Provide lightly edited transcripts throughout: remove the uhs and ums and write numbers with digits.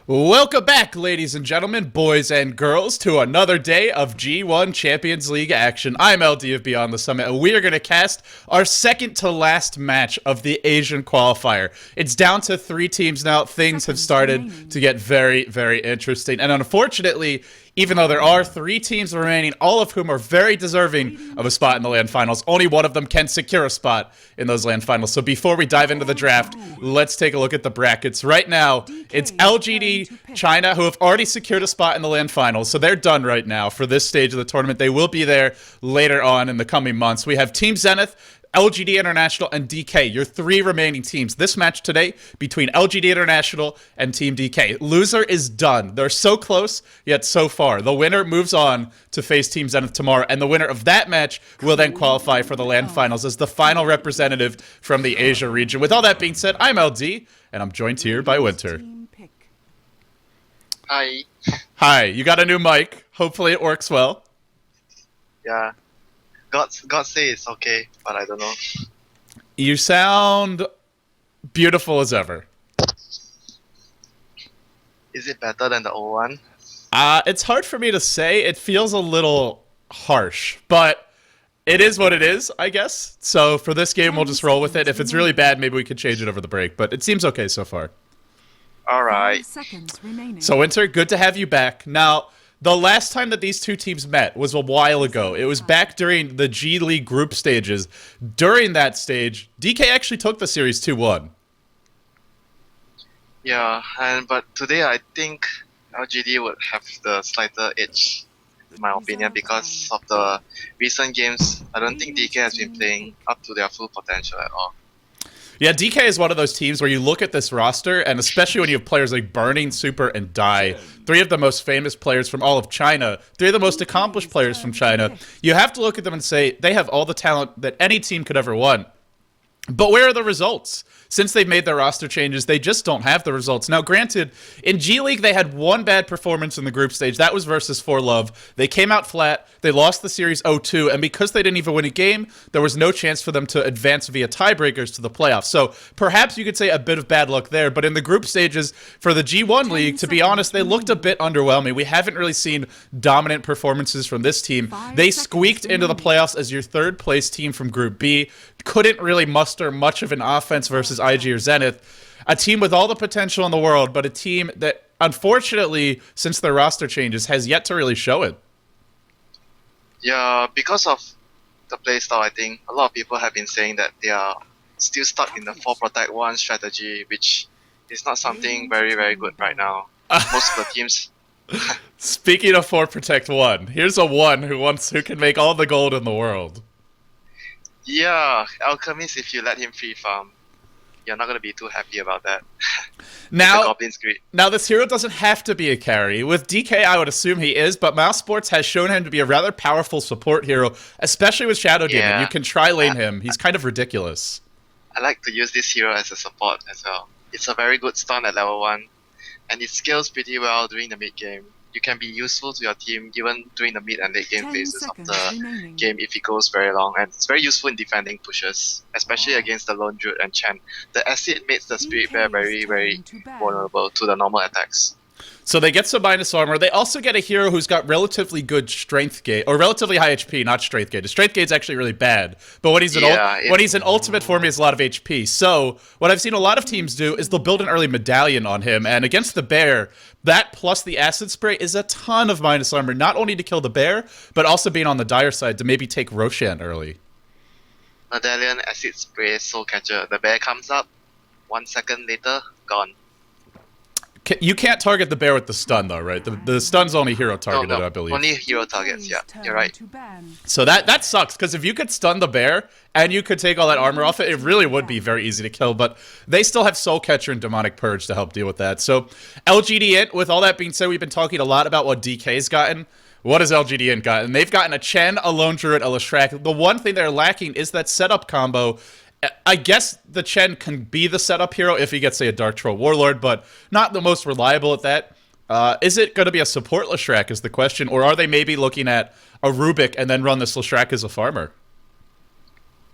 Welcome back, ladies and gentlemen, boys and girls, to another day of G1 Champions League action. I'm LD of Beyond the Summit, and we are going to cast our second to last match of the Asian qualifier. It's down to 3 teams now. Things have started to get very, very interesting. And unfortunately, even though there are 3 teams remaining, all of whom are very deserving of a spot in the LAN finals, only one of them can secure a spot in those LAN finals. So before we dive into the draft, let's take a look at the brackets. Right now, it's LGD China, who have already secured a spot in the LAN finals, so they're done right now for this stage of the tournament. They will be there later on in the coming months. We have Team Zenith, LGD International, and DK, your 3 remaining teams. This match today between LGD International and Team DK. Loser is done. They're so close, yet so far. The winner moves on to face Team Zenith tomorrow, and the winner of that match will then qualify for the LAN finals as the final representative from the Asia region. With all that being said, I'm LD, and I'm joined here by Winter. Hi. Hi, you got a new mic. Hopefully it works well. Yeah. God say it's okay, but I don't know. You sound beautiful as ever. Is it better than the old one? It's hard for me to say. It feels a little harsh, but it is what it is, I guess. So for this game, we'll just roll with it. If it's really bad, maybe we could change it over the break, but it seems okay so far. Alright. So Winter, good to have you back. Now, the last time that these 2 teams met was a while ago. It was back during the G League group stages. During that stage, DK actually took the series 2-1. Yeah, but today I think LGD would have the slighter edge, in my opinion, because of the recent games. I don't think DK has been playing up to their full potential at all. Yeah, DK is one of those teams where you look at this roster, and especially when you have players like Burning, Super, and Dai, 3 of the most famous players from all of China, 3 of the most accomplished players from China, you have to look at them and say they have all the talent that any team could ever want. But where are the results? Since they've made their roster changes, they just don't have the results. Now, granted, in G League, they had one bad performance in the group stage. That was versus 4Love. They came out flat. They lost the series 0-2, and because they didn't even win a game, there was no chance for them to advance via tiebreakers to the playoffs. So perhaps you could say a bit of bad luck there, but in the group stages for the G1 League, to be honest, they looked a bit underwhelming. We haven't really seen dominant performances from this team. They squeaked into the playoffs as your 3rd place team from Group B. Couldn't really muster much of an offense versus IG or Zenith. A team with all the potential in the world, but a team that, unfortunately, since their roster changes, has yet to really show it. Yeah, because of the playstyle, I think a lot of people have been saying that they are still stuck in the 4 protect 1 strategy, which is not something very, very good right now. Most of the teams... Speaking of 4 protect 1, here's a 1 who can make all the gold in the world. Yeah, Alchemist, if you let him free farm, you're not going to be too happy about that. Now, Goblin's great. Now, this hero doesn't have to be a carry. With DK, I would assume he is, but Mouse Sports has shown him to be a rather powerful support hero, especially with Shadow Demon. Yeah. You can try lane him. He's kind of ridiculous. I like to use this hero as a support as well. It's a very good stun at level 1, and it scales pretty well during the mid game. You can be useful to your team even during the mid and late game phases of the game if it goes very long, and it's very useful in defending pushes, especially against the Lone Druid and Chen. The acid makes the Spirit Bear very, very vulnerable to the normal attacks. So they get some minus armor. They also get a hero who's got relatively good strength gauge, or relatively high HP, not strength gauge. The strength gauge is actually really bad, but when he's in ultimate form, he has a lot of HP. So what I've seen a lot of teams do is they'll build an early medallion on him, and against the bear, that plus the acid spray is a ton of minus armor, not only to kill the bear, but also being on the dire side to maybe take Roshan early. Medallion, acid spray, soul catcher. The bear comes up, 1 second later, gone. You can't target the bear with the stun, though, right? The stun's only hero targeted, No, I believe. only hero targets, yeah, you're right. So that sucks, because if you could stun the bear, and you could take all that armor off it, it really would be very easy to kill, but they still have Soul Catcher and Demonic Purge to help deal with that. So LGD.int, with all that being said, we've been talking a lot about what DK's gotten. What has LGD.int gotten? They've gotten a Chen, a Lone Druid, a Leshrac. The one thing they're lacking is that setup combo. I guess the Chen can be the setup hero if he gets, say, a Dark Troll Warlord, but not the most reliable at that. Is it going to be a support Leshrac is the question, or are they maybe looking at a Rubik and then run this Leshrac as a farmer?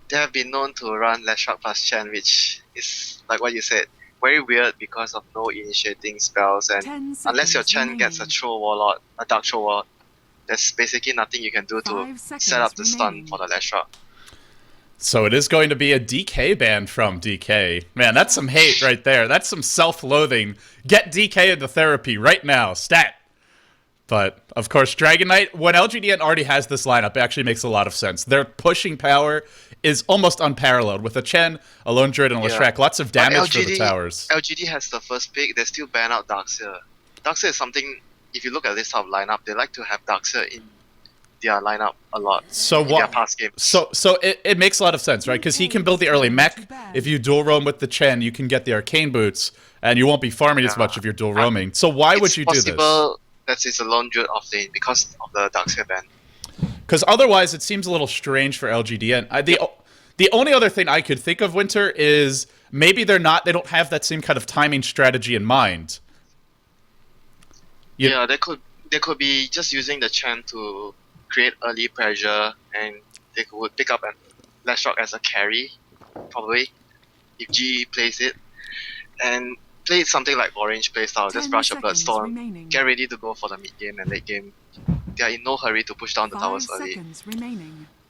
They have been known to run Leshrac plus Chen, which is, like what you said, very weird because of no initiating spells, and unless your Chen gets a Troll Warlord, a Dark Troll Warlord, there's basically nothing you can do to set up the stun for the Leshrac. So it is going to be a DK ban from DK. Man, that's some hate right there. That's some self-loathing. Get DK into therapy right now. Stat. But, of course, Dragon Knight, when LGD.int already has this lineup, it actually makes a lot of sense. Their pushing power is almost unparalleled. With a Chen, a Lone Druid, and a Leshrac, lots of damage for the towers. LGD has the first pick. They still ban out Darkseer. Darkseer is something, if you look at this type of lineup, they like to have Darkseer in their lineup a lot in their past games. So it makes a lot of sense, right? Because he can build the early mech. If you dual roam with the Chen, you can get the Arcane Boots, and you won't be farming as much if you're dual roaming. So why would you do this? It's possible that it's a Lone Druid off lane because of the Darkseer ban. Because otherwise, it seems a little strange for LGD.int. The only other thing I could think of, Winter, is maybe they don't have that same kind of timing strategy in mind. Yeah, they could be just using the Chen to create early pressure, and they would pick up a Leshrac as a carry, probably, if G plays it, and play something like Orange playstyle, just brush a Bloodstorm, get ready to go for the mid game and late game. They are in no hurry to push down the towers early.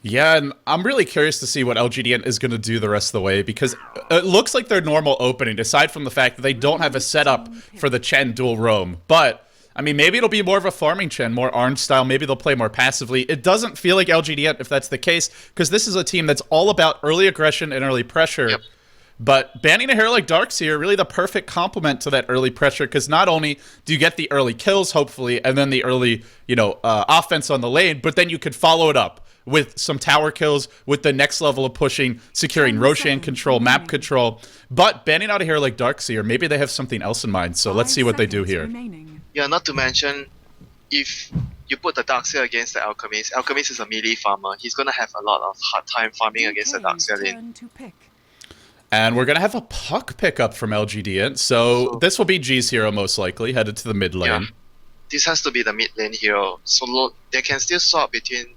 Yeah, and I'm really curious to see what LGD.int is going to do the rest of the way, because it looks like their normal opening, aside from the fact that they don't have a setup for the Chen dual roam. But, I mean, maybe it'll be more of a farming Chen, more Orange style. Maybe they'll play more passively. It doesn't feel like LGD.int if that's the case, because this is a team that's all about early aggression and early pressure. Yep. But banning a hero like Darkseer, really the perfect complement to that early pressure, because not only do you get the early kills, hopefully, and then the early, offense on the lane, but then you could follow it up with some tower kills, with the next level of pushing, securing Roshan control, map control. But banning out a hero like Darkseer, maybe they have something else in mind, so let's see what they do here. Yeah, not to mention, if you put the Darkseer against the Alchemist, Alchemist is a melee farmer. He's going to have a lot of hard time farming against the Darkseer lane. And we're going to have a puck pickup from LGD.int, so this will be G's hero most likely, headed to the mid lane. Yeah. This has to be the mid lane hero, so they can still swap between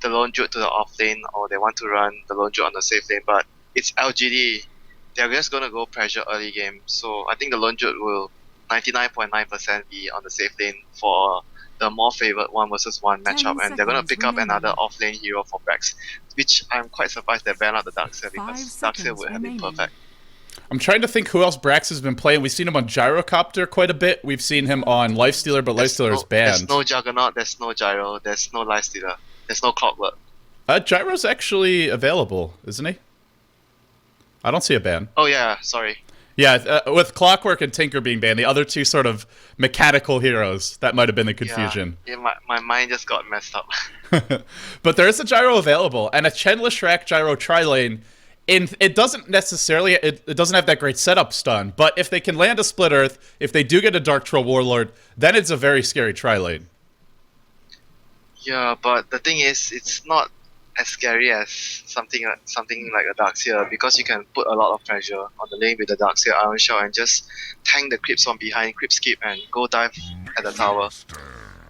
the Lone Druid to the off lane, or they want to run the Lone Druid on the safe lane, but it's LGD. They're just going to go pressure early game, so I think the Lone Druid will 99.9% be on the safe lane for the more favored 1v1 matchup, and they're going to pick up another off-lane hero for Brax, which I'm quite surprised they banned out the Darkseer, because Darkseer would have been perfect. I'm trying to think who else Brax has been playing. We've seen him on Gyrocopter quite a bit. We've seen him on Lifestealer, but Lifestealer is banned. There's no Juggernaut, there's no Gyro, there's no Lifestealer, there's no Clockwork. Gyro's actually available, isn't he? I don't see a ban. Oh yeah, sorry. Yeah, with Clockwork and Tinker being banned, the other two sort of mechanical heroes, that might have been the confusion. Yeah, my mind just got messed up. But there is a Gyro available, and a Chen Leshrac Gyro tri-lane, it doesn't necessarily, it doesn't have that great setup stun, but if they can land a Split Earth, if they do get a Dark Troll Warlord, then it's a very scary tri-lane. Yeah, but the thing is, it's not as scary as something like a Darkseer, because you can put a lot of pressure on the lane with the Darkseer Iron Shell and just tank the creeps from behind, creep skip, and go dive at the tower.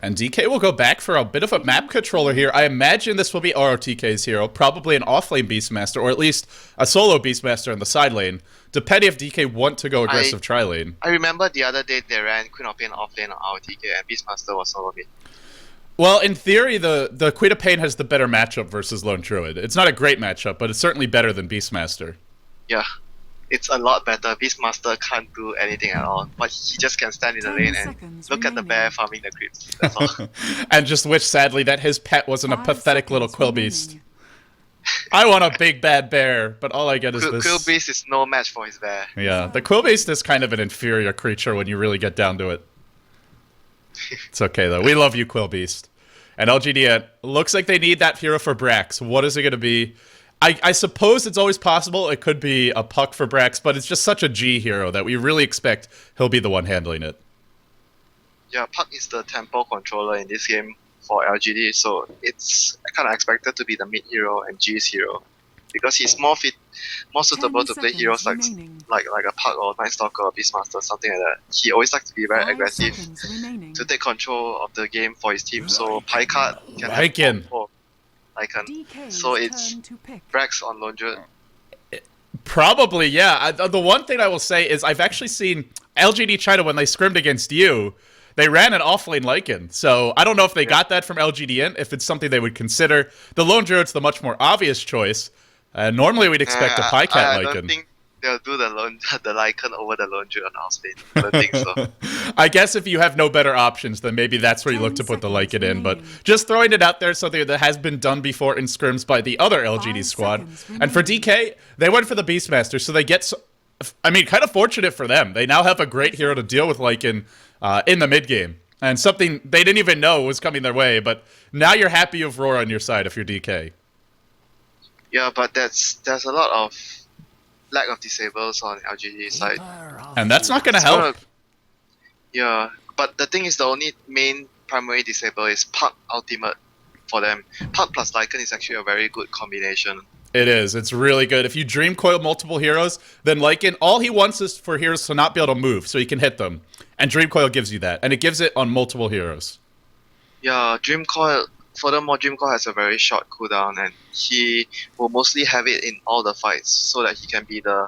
And DK will go back for a bit of a map controller here. I imagine this will be ROTK's hero, probably an off-lane Beastmaster, or at least a solo Beastmaster in the side lane, depending if DK want to go aggressive tri-lane. I remember the other day they ran Queen of Pain off lane on ROTK, and Beastmaster was solo mid. Well, in theory, the Queen of Pain has the better matchup versus Lone Druid. It's not a great matchup, but it's certainly better than Beastmaster. Yeah, it's a lot better. Beastmaster can't do anything at all, but he just can stand in the lane and look at the bear farming the creeps. That's all. And just wish, sadly, that his pet wasn't a pathetic little Quillbeast. I want a big bad bear, but all I get is this. Quillbeast is no match for his bear. Yeah, the Quillbeast is kind of an inferior creature when you really get down to it. It's okay, though. We love you, Quillbeast. And LGD.int looks like they need that hero for Brax. What is it going to be? I suppose it's always possible it could be a puck for Brax, but it's just such a G hero that we really expect he'll be the one handling it. Yeah, Puck is the tempo controller in this game for LGD, so it's kind of expected to be the mid hero and G's hero, because he's more suitable to play heroes like a Puck or Night Stalker or Beastmaster, something like that. He always likes to be very aggressive to take control of the game for his team, so Picard can have Lycan. So it's Brax on Lone Druid. Probably, yeah. The one thing I will say is I've actually seen LGD China when they scrimmed against you. They ran an offlane Lycan, so I don't know if they got that from LGD.int, if it's something they would consider. The Lone Druid's the much more obvious choice. Normally we'd expect a Pycat I Lycan. don't think they'll do the Lycan over the Lone Druid on our state. I don't think so. I guess if you have no better options, then maybe that's where you look to put the Lycan in. But just throwing it out there, something that has been done before in scrims by the other LGD squad. And for DK, they went for the Beastmaster, so they get... kind of fortunate for them. They now have a great hero to deal with Lycan in the mid game, and something they didn't even know was coming their way. But now you're happy you have Roar on your side if you're DK. Yeah, but there's a lot of lack of disables on LGD side, and that's not going to help. Yeah, but the thing is, the only main primary disable is Puck ultimate for them. Puck plus Lycan is actually a very good combination. It is. It's really good. If you Dream Coil multiple heroes, then Lycan, all he wants is for heroes to not be able to move, so he can hit them. And Dream Coil gives you that, and it gives it on multiple heroes. Yeah, Dream Coil. Furthermore, Dream Coil has a very short cooldown, and he will mostly have it in all the fights, so that he can be the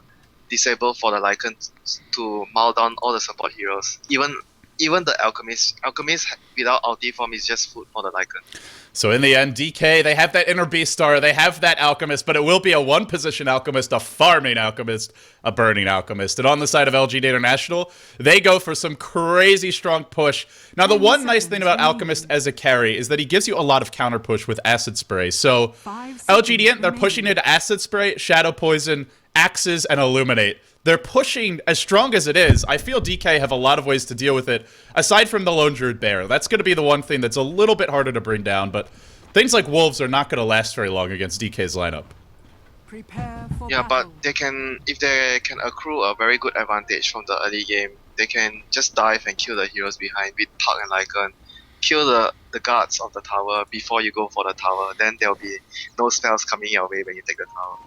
disable for the Lycan to maul down all the support heroes. Even the Alchemist. Alchemist without ulti form is just food for the Lycan. So in the end, DK, they have that Inner Beast Star, they have that Alchemist, but it will be a one-position Alchemist, a farming Alchemist, a burning Alchemist. And on the side of LGD International, they go for some crazy strong push. Now, the one nice thing about Alchemist as a carry is that he gives you a lot of counter push with Acid Spray. So LGD, they're pushing into Acid Spray, Shadow Poison, Axes, and Illuminate. They're pushing as strong as it is. I feel DK have a lot of ways to deal with it, aside from the Lone Druid Bear. That's going to be the one thing that's a little bit harder to bring down, but things like Wolves are not going to last very long against DK's lineup. Yeah, but they can, if they can accrue a very good advantage from the early game, they can just dive and kill the heroes behind with Puck and Lycan. Kill the guards of the tower before you go for the tower, then there'll be no spells coming your way when you take the tower.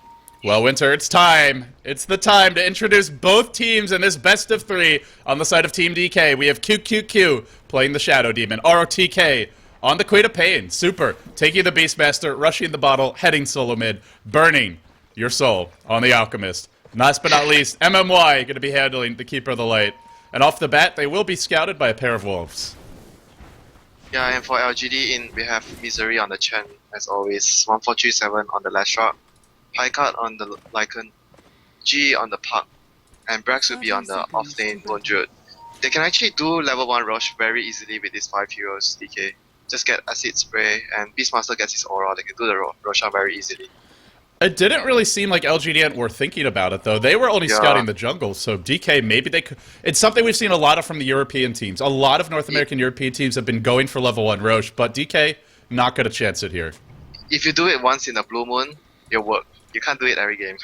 Well, Winter, it's time. It's the time to introduce both teams in this best of three. On the side of Team DK, we have QQQ playing the Shadow Demon. ROTK on the Queen of Pain. Super. Taking the Beastmaster, rushing the bottle, heading solo mid, burning your soul on the Alchemist. Last but not least, MMY going to be handling the Keeper of the Light. And off the bat, they will be scouted by a pair of Wolves. Yeah, and for LGD we have Misery on the Chen, as always. 1437 on the Lashrock. Pycat on the Lycan, G on the Puck, and Brax will be on the off-lane Lone Druid. They can actually do level 1 Rush very easily with these 5 heroes, DK. Just get Acid Spray, and Beastmaster gets his Aura. They can do the Roshan very easily. It didn't really seem like LGD were thinking about it, though. They were only scouting the jungle, so DK, maybe they could... It's something we've seen a lot of from the European teams. A lot of North American European teams have been going for level 1 Rosh, but DK, not going to chance it here. If you do it once in a blue moon, you'll work. You can't do it every game.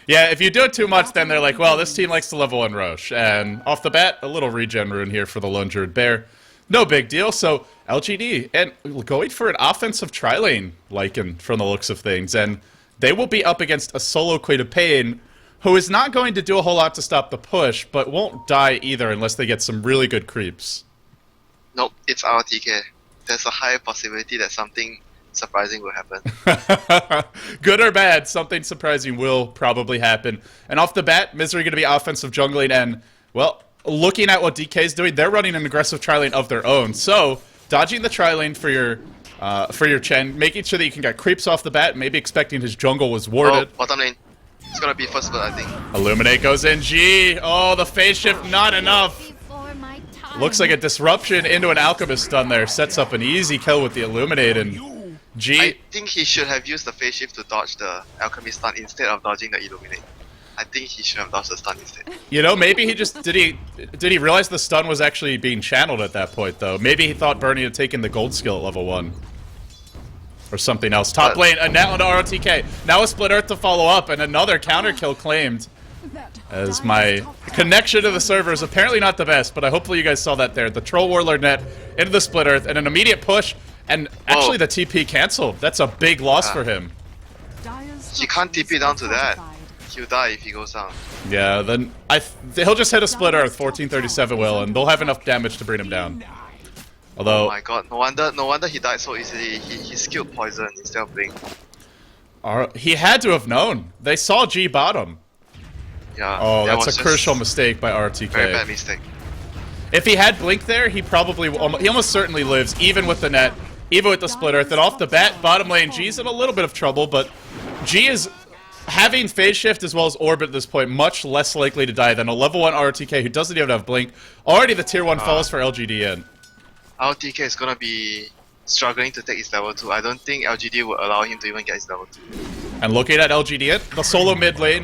Yeah, if you do it too much, then they're like, well, this team likes to level 1 Rosh. And off the bat, a little regen rune here for the Lone Druid Bear. No big deal. So LGD, and going for an offensive tri-lane Lycan from the looks of things. And they will be up against a solo Queen of Pain, who is not going to do a whole lot to stop the push, but won't die either unless they get some really good creeps. Nope, it's our TK. There's a high possibility that something surprising will happen. Good or bad, something surprising will probably happen. And off the bat, Misery going to be offensive jungling, and, well, looking at what DK's doing, they're running an aggressive tri-lane of their own. So, dodging the tri-lane for your Chen, making sure that you can get creeps off the bat, maybe expecting his jungle was warded. Oh, bottom lane. It's gonna be first blood, I think. Illuminate goes in, G! Oh, the phase shift, not enough! Looks like a disruption into an Alchemist stun there, sets up an easy kill with the Illuminate, and G... I think he should have used the phase shift to dodge the Alchemist stun instead of dodging the Illuminate. I think he should have dodged the stun instead. You know, maybe he just... Did he realize the stun was actually being channeled at that point, though? Maybe he thought Bernie had taken the gold skill at level 1. Or something else. Top lane, a net on ROTK. Now a Split Earth to follow up, and another counter kill claimed. As my connection to the server is apparently not the best, but hopefully you guys saw that there. The Troll Warlord net into the Split Earth, and an immediate push, and actually the TP canceled. That's a big loss for him. He can't TP down to that. He'll die if he goes down. Yeah, then he'll just hit a Split Earth, 1437 will, and they'll have enough damage to bring him down. Although, oh my god, no wonder he died so easily. He skilled poison instead of blink. He had to have known. They saw G bottom. Yeah. Oh, that that's was a crucial just mistake by RTK. very bad mistake. If he had Blink there, he probably, he almost certainly lives, even with the net, even with the split earth. And off the bat, bottom lane, G's in a little bit of trouble, but G is having phase shift as well as orbit at this point, much less likely to die than a level 1 RTK who doesn't even have Blink. Already the tier 1 falls for LGD.int. RTK is gonna be struggling to take his level 2. I don't think LGD will allow him to even get his level 2. And looking at LGD.int, the solo mid lane,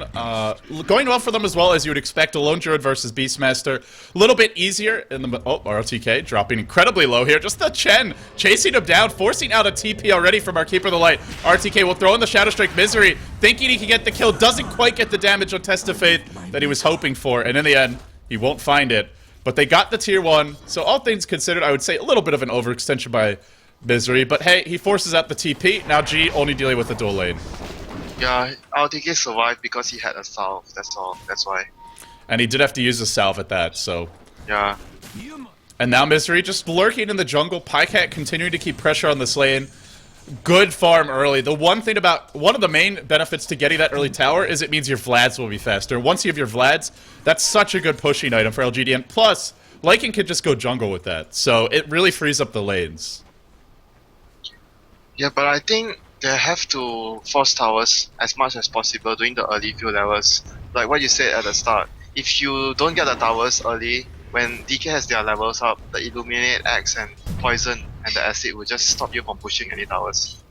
going well for them as well as you would expect. A Lone Druid versus Beastmaster. A little bit easier in the... Oh, RTK dropping incredibly low here. Just the Chen chasing him down, forcing out a TP already from our Keeper of the Light. RTK will throw in the Shadow Strike Misery, thinking he can get the kill. Doesn't quite get the damage on Test of Faith that he was hoping for. And in the end, he won't find it. But they got the tier 1. So all things considered, I would say a little bit of an overextension by Misery. But hey, he forces out the TP. Now G only dealing with the dual lane. Yeah, RTK survived because he had a salve, that's all. That's why. And he did have to use a salve at that, so... Yeah. And now Misery just lurking in the jungle. Pycat continuing to keep pressure on this lane. Good farm early. The one thing about... One of the main benefits to getting that early tower is it means your Vlads will be faster. Once you have your Vlads, that's such a good pushing item for LGD. Plus, Lycan can just go jungle with that. So it really frees up the lanes. Yeah, but I think they have to force towers as much as possible during the early few levels. Like what you said at the start, if you don't get the towers early, when DK has their levels up, the Illuminate, Axe, and Poison and the Acid will just stop you from pushing any towers.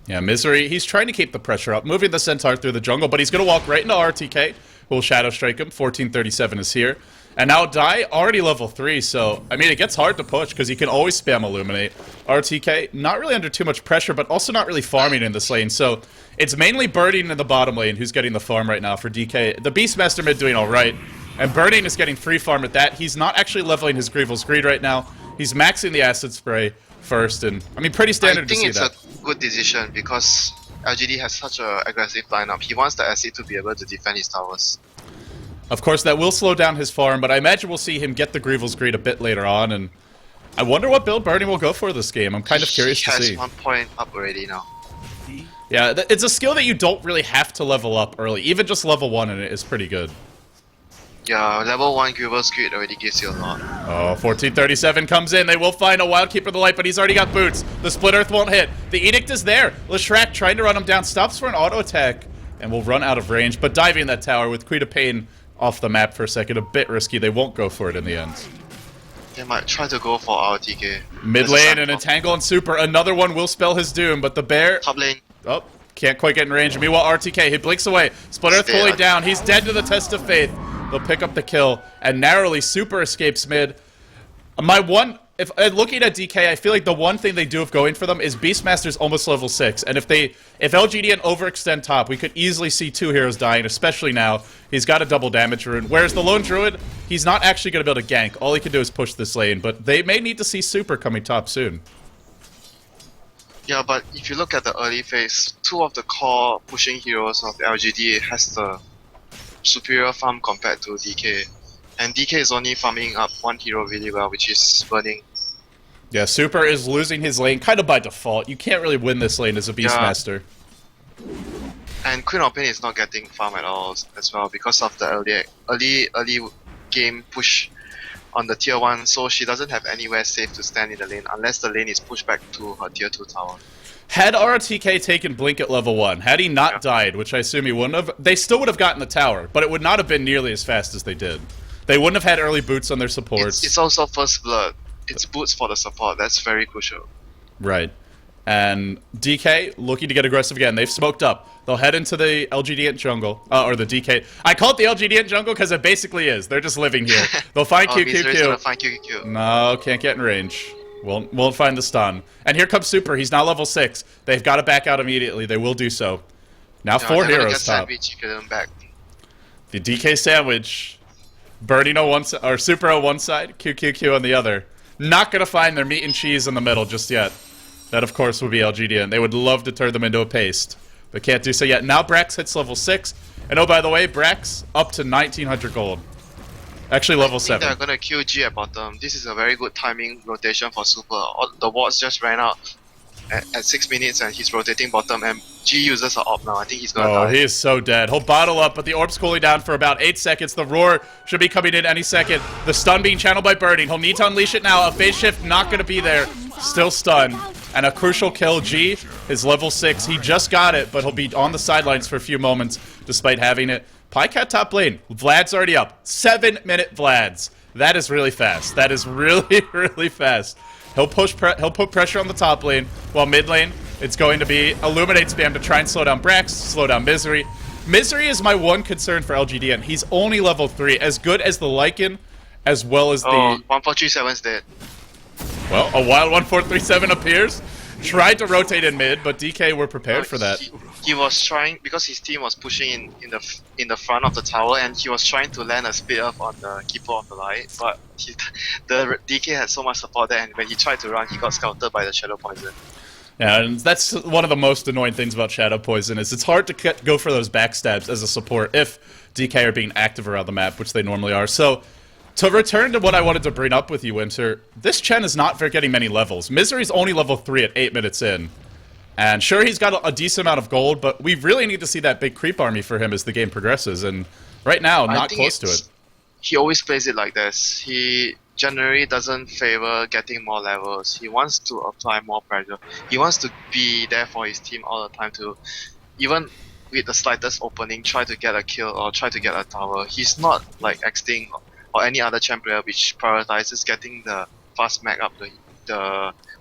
Yeah, Misery, he's trying to keep the pressure up, moving the Centaur through the jungle, but he's going to walk right into RTK, who will Shadow Strike him. 1437 is here. And now Die, already level 3, so, I mean, it gets hard to push, because he can always spam Illuminate. RTK, not really under too much pressure, but also not really farming in this lane, so it's mainly Birding in the bottom lane who's getting the farm right now for DK. The Beastmaster mid doing alright, and Birding is getting free farm at that. He's not actually leveling his Grievel's Greed right now. He's maxing the Acid Spray first, and, I mean, pretty standard to see that. I think it's a good decision, because LGD has such an aggressive lineup. He wants the Acid to be able to defend his towers. Of course, that will slow down his farm, but I imagine we'll see him get the Grievel's Greed a bit later on, and I wonder what build Birding will go for this game. I'm kind of curious to see. He has 1 point up already now. Yeah, it's a skill that you don't really have to level up early. Even just level 1 in it is pretty good. Yeah, level 1 Grievel's Greed already gives you a lot. Oh, 1437 comes in. They will find a Wild Keeper of the Light, but he's already got boots. The Split Earth won't hit. The Edict is there. Leshrac trying to run him down. Stops for an auto attack and will run out of range, but diving that tower with Queen of Pain off the map for a second. A bit risky. They won't go for it in the end. They might try to go for RTK. Mid lane and Entangle and Super. Another one will spell his doom, but the bear... Top lane. Oh, can't quite get in range. Meanwhile, RTK, he blinks away. Split Earth fully down. He's dead to the Test of Faith. They'll pick up the kill, and narrowly Super escapes mid. My one... If looking at DK, I feel like the one thing they do have going for them is Beastmaster's almost level 6, and if LGD overextend top, we could easily see 2 heroes dying, especially now. He's got a double damage rune, whereas the Lone Druid, he's not actually going to be able to gank. All he can do is push this lane, but they may need to see Super coming top soon. Yeah, but if you look at the early phase, 2 of the core pushing heroes of LGD has the superior farm compared to DK. And DK is only farming up 1 hero really well, which is Burning. Yeah, Super is losing his lane kind of by default. You can't really win this lane as a Beastmaster. Yeah. And Queen of Pain is not getting farm at all as well because of the early game push on the tier 1, so she doesn't have anywhere safe to stand in the lane unless the lane is pushed back to her tier 2 tower. Had RTK taken Blink at level 1, had he not died, which I assume he wouldn't have, they still would have gotten the tower, but it would not have been nearly as fast as they did. They wouldn't have had early boots on their supports. It's also first blood. It's boots for the support. That's very crucial. Right. And DK looking to get aggressive again. They've smoked up. They'll head into the LGD.int jungle. Or the DK. I call it the LGD.int jungle because it basically is. They're just living here. They'll find QQQ. Find QQQ. No, can't get in range. Won't find the stun. And here comes Super. He's now level 6. They've got to back out immediately. They will do so. Now 4 heroes top. Back. The DK sandwich. Birding on one side, or Super on one side, QQQ on the other. Not gonna find their meat and cheese in the middle just yet. That, of course, would be LGD, and they would love to turn them into a paste, but can't do so yet. Now Brax hits level 6, and oh, by the way, Brax up to 1900 gold. Actually, level 7. They're gonna kill G at bottom. This is a very good timing rotation for Super. The wards just ran out at 6 minutes, and he's rotating bottom, and G uses an orb now. I think he's gonna Oh, die. he is so dead. He'll bottle up, but the orb's cooling down for about 8 seconds. The roar should be coming in any second. The stun being channeled by Burning. He'll need to unleash it now. A phase shift not going to be there. Still stunned. And a crucial kill. G is level 6. He just got it, but he'll be on the sidelines for a few moments despite having it. Pycat top lane. Vlad's already up. 7-minute Vlads. That is really fast. That is really, really fast. He'll put pressure on the top lane, while mid lane, it's going to be Illuminate spam to try and slow down Brax, slow down Misery. Misery is my one concern for LGD, and he's only level 3, as good as the Lycan, as well as the... 1437's dead. Well, a wild 1437 appears. Tried to rotate in mid, but DK were prepared for that. He was trying, because his team was pushing in the front of the tower, and he was trying to land a speed up on the Keeper of the Light, but the DK had so much support there, and when he tried to run, he got scouted by the Shadow Poison. Yeah, and that's one of the most annoying things about Shadow Poison, is it's hard to go for those backstabs as a support if DK are being active around the map, which they normally are. So, to return to what I wanted to bring up with you, Winter, this Chen is not for getting many levels. Misery's only level 3 at 8 minutes in. And sure, he's got a decent amount of gold, but we really need to see that big creep army for him as the game progresses, and right now, not close to it. He always plays it like this. He generally doesn't favor getting more levels. He wants to apply more pressure. He wants to be there for his team all the time to, even with the slightest opening, try to get a kill or try to get a tower. He's not like Xting or any other champ player which prioritizes getting the fast mag up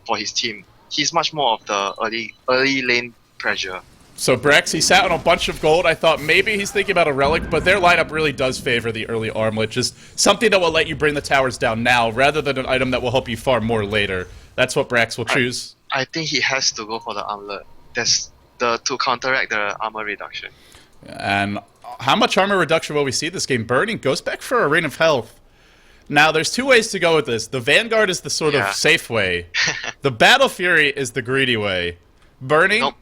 for his team. He's much more of the early lane pressure. So Brax, he sat on a bunch of gold. I thought maybe he's thinking about a relic, but their lineup really does favor the early armlet, just something that will let you bring the towers down now, rather than an item that will help you farm more later. That's what Brax will choose. I think he has to go for the armlet. To counteract the armor reduction. And how much armor reduction will we see this game? Burning goes back for a Reign of Health. Now, there's two ways to go with this. The Vanguard is the sort of safe way. The Battle Fury is the greedy way. Burning, nope,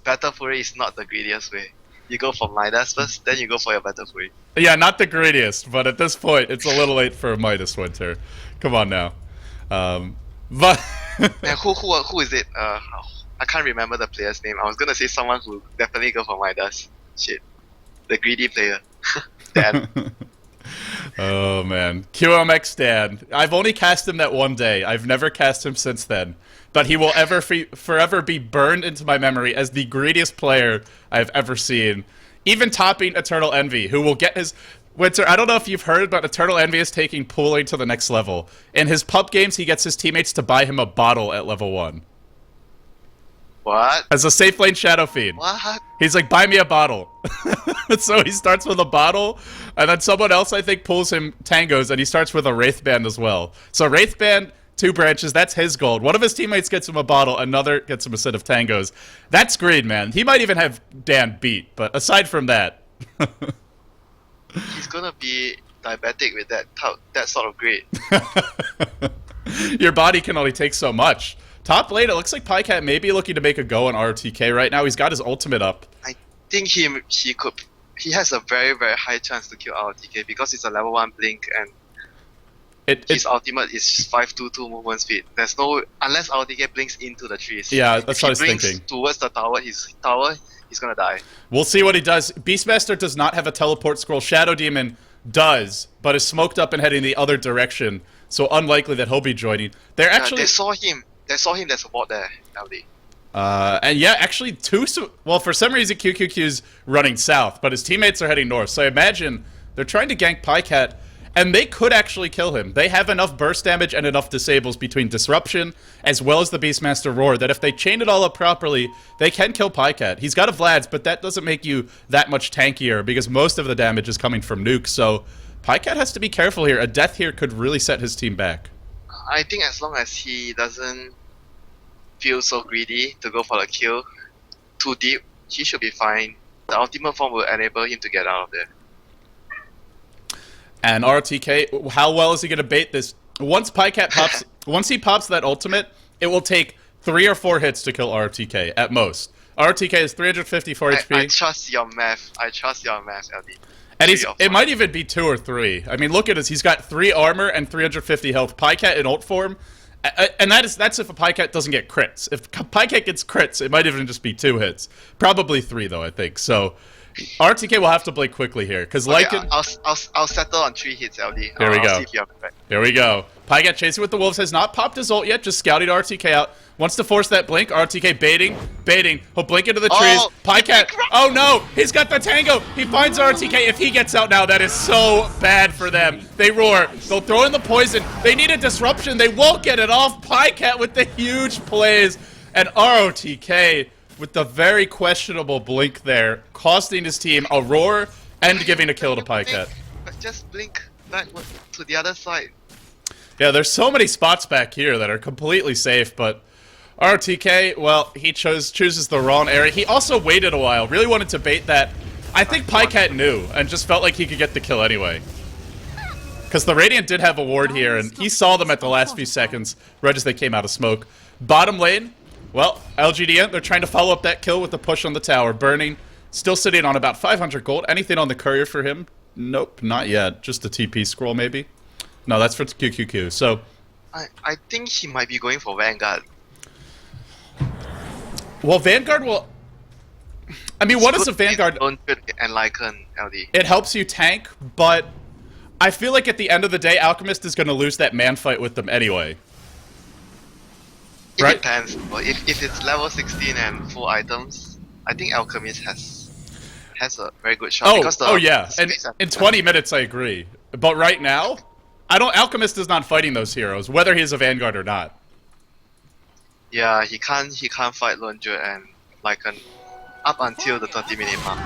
Battle Fury is not the greediest way. You go for Midas first, then you go for your Battle Fury. Yeah, not the greediest, but at this point, it's a little late for a Midas Winter. Come on now. But Man, who is it? I can't remember the player's name. I was gonna say someone who definitely go for Midas. Shit. The greedy player. Dan. Oh man, QMX Dan. I've only cast him that one day. I've never cast him since then. But he will forever be burned into my memory as the greediest player I've ever seen. Even topping Eternal Envy, who will get his... Winter, I don't know if you've heard, but Eternal Envy is taking pooling to the next level. In his pub games, he gets his teammates to buy him a bottle at level 1. What? As a safe lane shadow feed. What? He's like, buy me a bottle. So he starts with a bottle, and then someone else, I think, pulls him tangos, and he starts with a Wraith Band as well. So Wraith Band, 2 branches, that's his gold. One of his teammates gets him a bottle, another gets him a set of tangos. That's greed, man. He might even have Dan beat, but aside from that... He's gonna be diabetic with that sort of greed. Your body can only take so much. Top lane, it looks like Pycat may be looking to make a go on RTK right now. He's got his ultimate up. I think he has a very, very high chance to kill RTK because it's a level 1 blink and his ultimate is 522 movement speed. There's no... Unless RTK blinks into the trees. Yeah, that's what I was thinking. thinking. Towards the tower, he's gonna die. We'll see what he does. Beastmaster does not have a teleport scroll. Shadow Demon does, but is smoked up and heading the other direction. So unlikely that he'll be joining. They're actually... They saw him. There's a bot there, LD. And yeah, actually well, for some reason QQQ's running south, but his teammates are heading north. So I imagine they're trying to gank Pycat, and they could actually kill him. They have enough burst damage and enough disables between Disruption as well as the Beastmaster Roar that if they chain it all up properly, they can kill Pycat. He's got a Vlad's, but that doesn't make you that much tankier because most of the damage is coming from nukes. So Pycat has to be careful here. A death here could really set his team back. I think as long as he doesn't feel so greedy to go for the kill too deep, he should be fine. The ultimate form will enable him to get out of there. And RTK, how well is he going to bait this? Once Pycat pops, once he pops that ultimate, it will take 3 or 4 hits to kill RTK at most. RTK is 354 HP. I trust your math. LD. And it might even be 2 or 3. I mean, look at this. He's got 3 armor and 350 health. Pycat in ult form, And that's if a Pycat doesn't get crits. If Pycat gets crits, it might even just be 2 hits. Probably 3, though, I think. So RTK will have to blink quickly here, because Lycan... I'll settle on 3 hits, LD. Here we go. I'll see if you have it back. Here we go. Pycat chasing with the Wolves, has not popped his ult yet, just scouting RTK out. Wants to force that blink. RTK baiting. He'll blink into the trees. Pycat, oh no, he's got the tango. He finds RTK. If he gets out now, that is so bad for them. They roar. They'll throw in the poison. They need a disruption. They won't get it off. Pycat with the huge plays. And ROTK with the very questionable blink there, costing his team a roar and giving a kill to Pycat. Just blink back to the other side. Yeah, there's so many spots back here that are completely safe, but RTK, well, he chooses the wrong area. He also waited a while, really wanted to bait that. I think Pycat knew, and just felt like he could get the kill anyway. Because the Radiant did have a ward here, and he saw them at the last few seconds, right as they came out of smoke. Bottom lane, well, LGD.int, they're trying to follow up that kill with the push on the tower. Burning, still sitting on about 500 gold. Anything on the courier for him? Nope, not yet. Just a TP scroll, maybe? No, that's for QQQ, so... I think he might be going for Vanguard. Well, Vanguard will... I mean, what is a Vanguard? And Lycan, LD. It helps you tank, but I feel like at the end of the day, Alchemist is going to lose that man fight with them anyway. It right? Depends. If it's level 16 and full items, I think Alchemist has a very good shot. Oh yeah, and in 20 minutes I agree. But right now, Alchemist is not fighting those heroes, whether he's a Vanguard or not. Yeah, he can't fight Lunge and Lycan up until the 30-minute mark.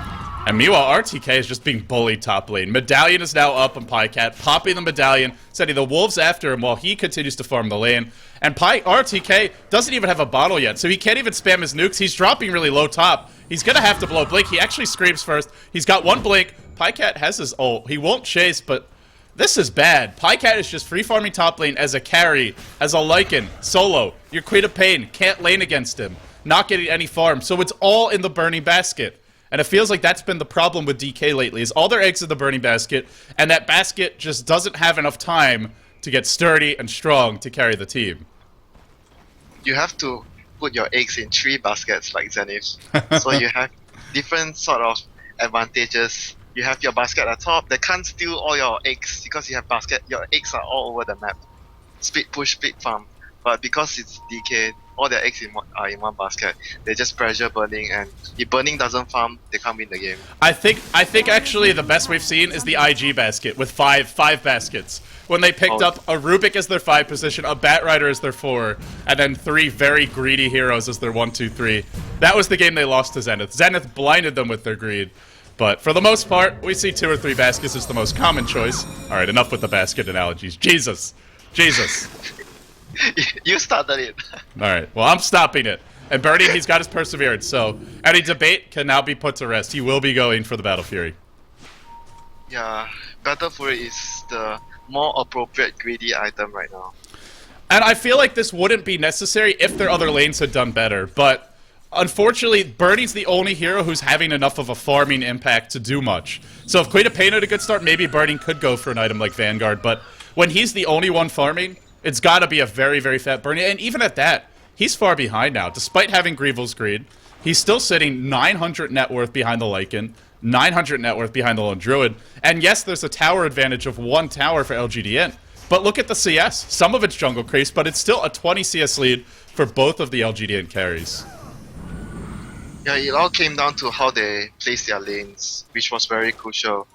And meanwhile, RTK is just being bullied top lane. Medallion is now up on Pycat, popping the Medallion, sending the Wolves after him while he continues to farm the lane. And RTK doesn't even have a bottle yet, so he can't even spam his nukes. He's dropping really low top. He's gonna have to blow Blink. He actually screams first. He's got 1 Blink. Pycat has his ult. He won't chase, but this is bad. Pycat is just free farming top lane as a carry, as a Lycan, solo. Your Queen of Pain can't lane against him. Not getting any farm, so it's all in the burning basket. And it feels like that's been the problem with DK lately, is all their eggs in the burning basket, and that basket just doesn't have enough time to get sturdy and strong to carry the team. You have to put your eggs in 3 baskets like Zenith. So you have different sort of advantages. You have your basket at the top that can't steal all your eggs because you have basket. Your eggs are all over the map. Split push, split farm. But because it's DK, all their eggs are in one basket. They just pressure Burning, and if Burning doesn't farm, they can't win the game. I think actually the best we've seen is the IG basket with five baskets. When they picked up a Rubik as their 5 position, a Batrider as their 4, and then 3 very greedy heroes as their 1, 2, 3. That was the game they lost to Zenith. Zenith blinded them with their greed. But for the most part, we see 2 or 3 baskets as the most common choice. Alright, enough with the basket analogies. Jesus. You started it. Alright, well, I'm stopping it. And Burning, he's got his perseverance, so any debate can now be put to rest. He will be going for the Battle Fury. Yeah, Battle Fury is the more appropriate greedy item right now. And I feel like this wouldn't be necessary if their other lanes had done better, but unfortunately, Burning's the only hero who's having enough of a farming impact to do much. So if Queen of Pain had a good start, maybe Burning could go for an item like Vanguard, but when he's the only one farming, it's gotta be a very, very fat Burning, and even at that, he's far behind now. Despite having Greevil's Greed, he's still sitting 900 net worth behind the Lycan, 900 net worth behind the Lone Druid, and yes, there's a tower advantage of 1 tower for LGD.int, but look at the CS. Some of it's jungle crease, but it's still a 20 CS lead for both of the LGD.int carries. Yeah, it all came down to how they placed their lanes, which was very crucial.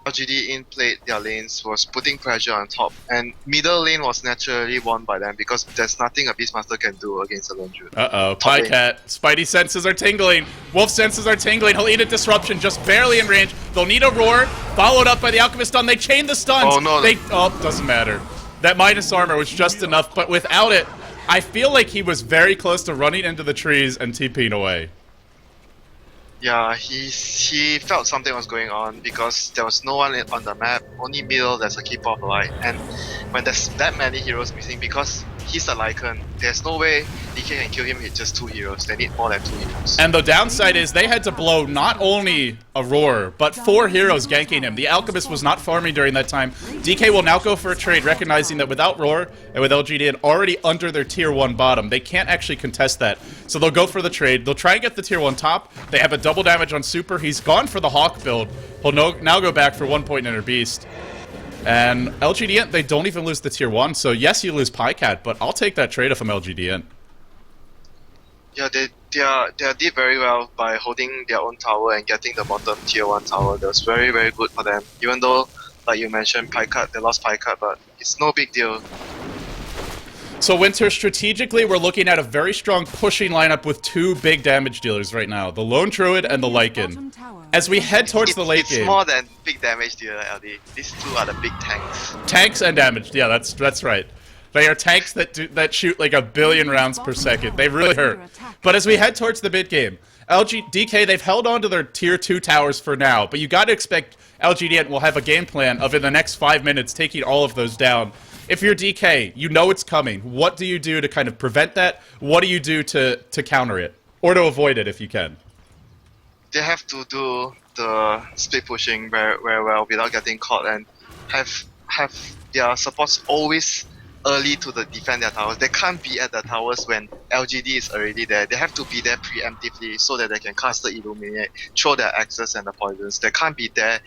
LGD.int played their lanes, was putting pressure on top, and middle lane was naturally won by them because there's nothing a Beastmaster can do against a Lone Druid. Uh-oh, Pycat. Spidey senses are tingling. Wolf senses are tingling. He'll eat a disruption, just barely in range. They'll need a roar, followed up by the Alchemist stun. They chain the stuns. Oh, no. Doesn't matter. That minus armor was just enough, but without it, I feel like he was very close to running into the trees and TPing away. Yeah, he felt something was going on because there was no one on the map, only middle there's a keeper of light, and when there's that many heroes missing, because He's a Lycan. There's no way DK can kill him with just 2 heroes. They need more than 2 heroes. And the downside is they had to blow not only a Roar, but 4 heroes ganking him. The Alchemist was not farming during that time. DK will now go for a trade, recognizing that without Roar and with LGD already under their tier 1 bottom, they can't actually contest that. So they'll go for the trade. They'll try and get the tier 1 top. They have a double damage on Super. He's gone for the Hawk build. He'll now go back for 1 point Inner Beast. And LGD.int, they don't even lose the tier 1, so yes, you lose Pycat, but I'll take that trade if I'm LGD.int. Yeah, they did very well by holding their own tower and getting the bottom tier 1 tower. That was very, very good for them. Even though, like you mentioned, Pycat, they lost Pycat, but it's no big deal. So Winter, strategically, we're looking at a very strong pushing lineup with 2 big damage dealers right now, the Lone Druid and the Lycan. As we head towards the late game... It's more than big damage dealer, LD. These 2 are the big tanks. Tanks and damage, yeah, that's right. They are tanks that shoot like 1 billion rounds per second. They really hurt. But as we head towards the mid game, DK, they've held on to their tier 2 towers for now, but you gotta expect LGD will have a game plan of in the next 5 minutes taking all of those down. If you're DK, you know it's coming. What do you do to kind of prevent that? What do you do to counter it? Or to avoid it if you can? They have to do the split pushing very, very well without getting caught and have their supports always early to defend their towers. They can't be at the towers when LGD is already there. They have to be there preemptively so that they can cast the Illuminate, throw their axes and the poisons. They can't be there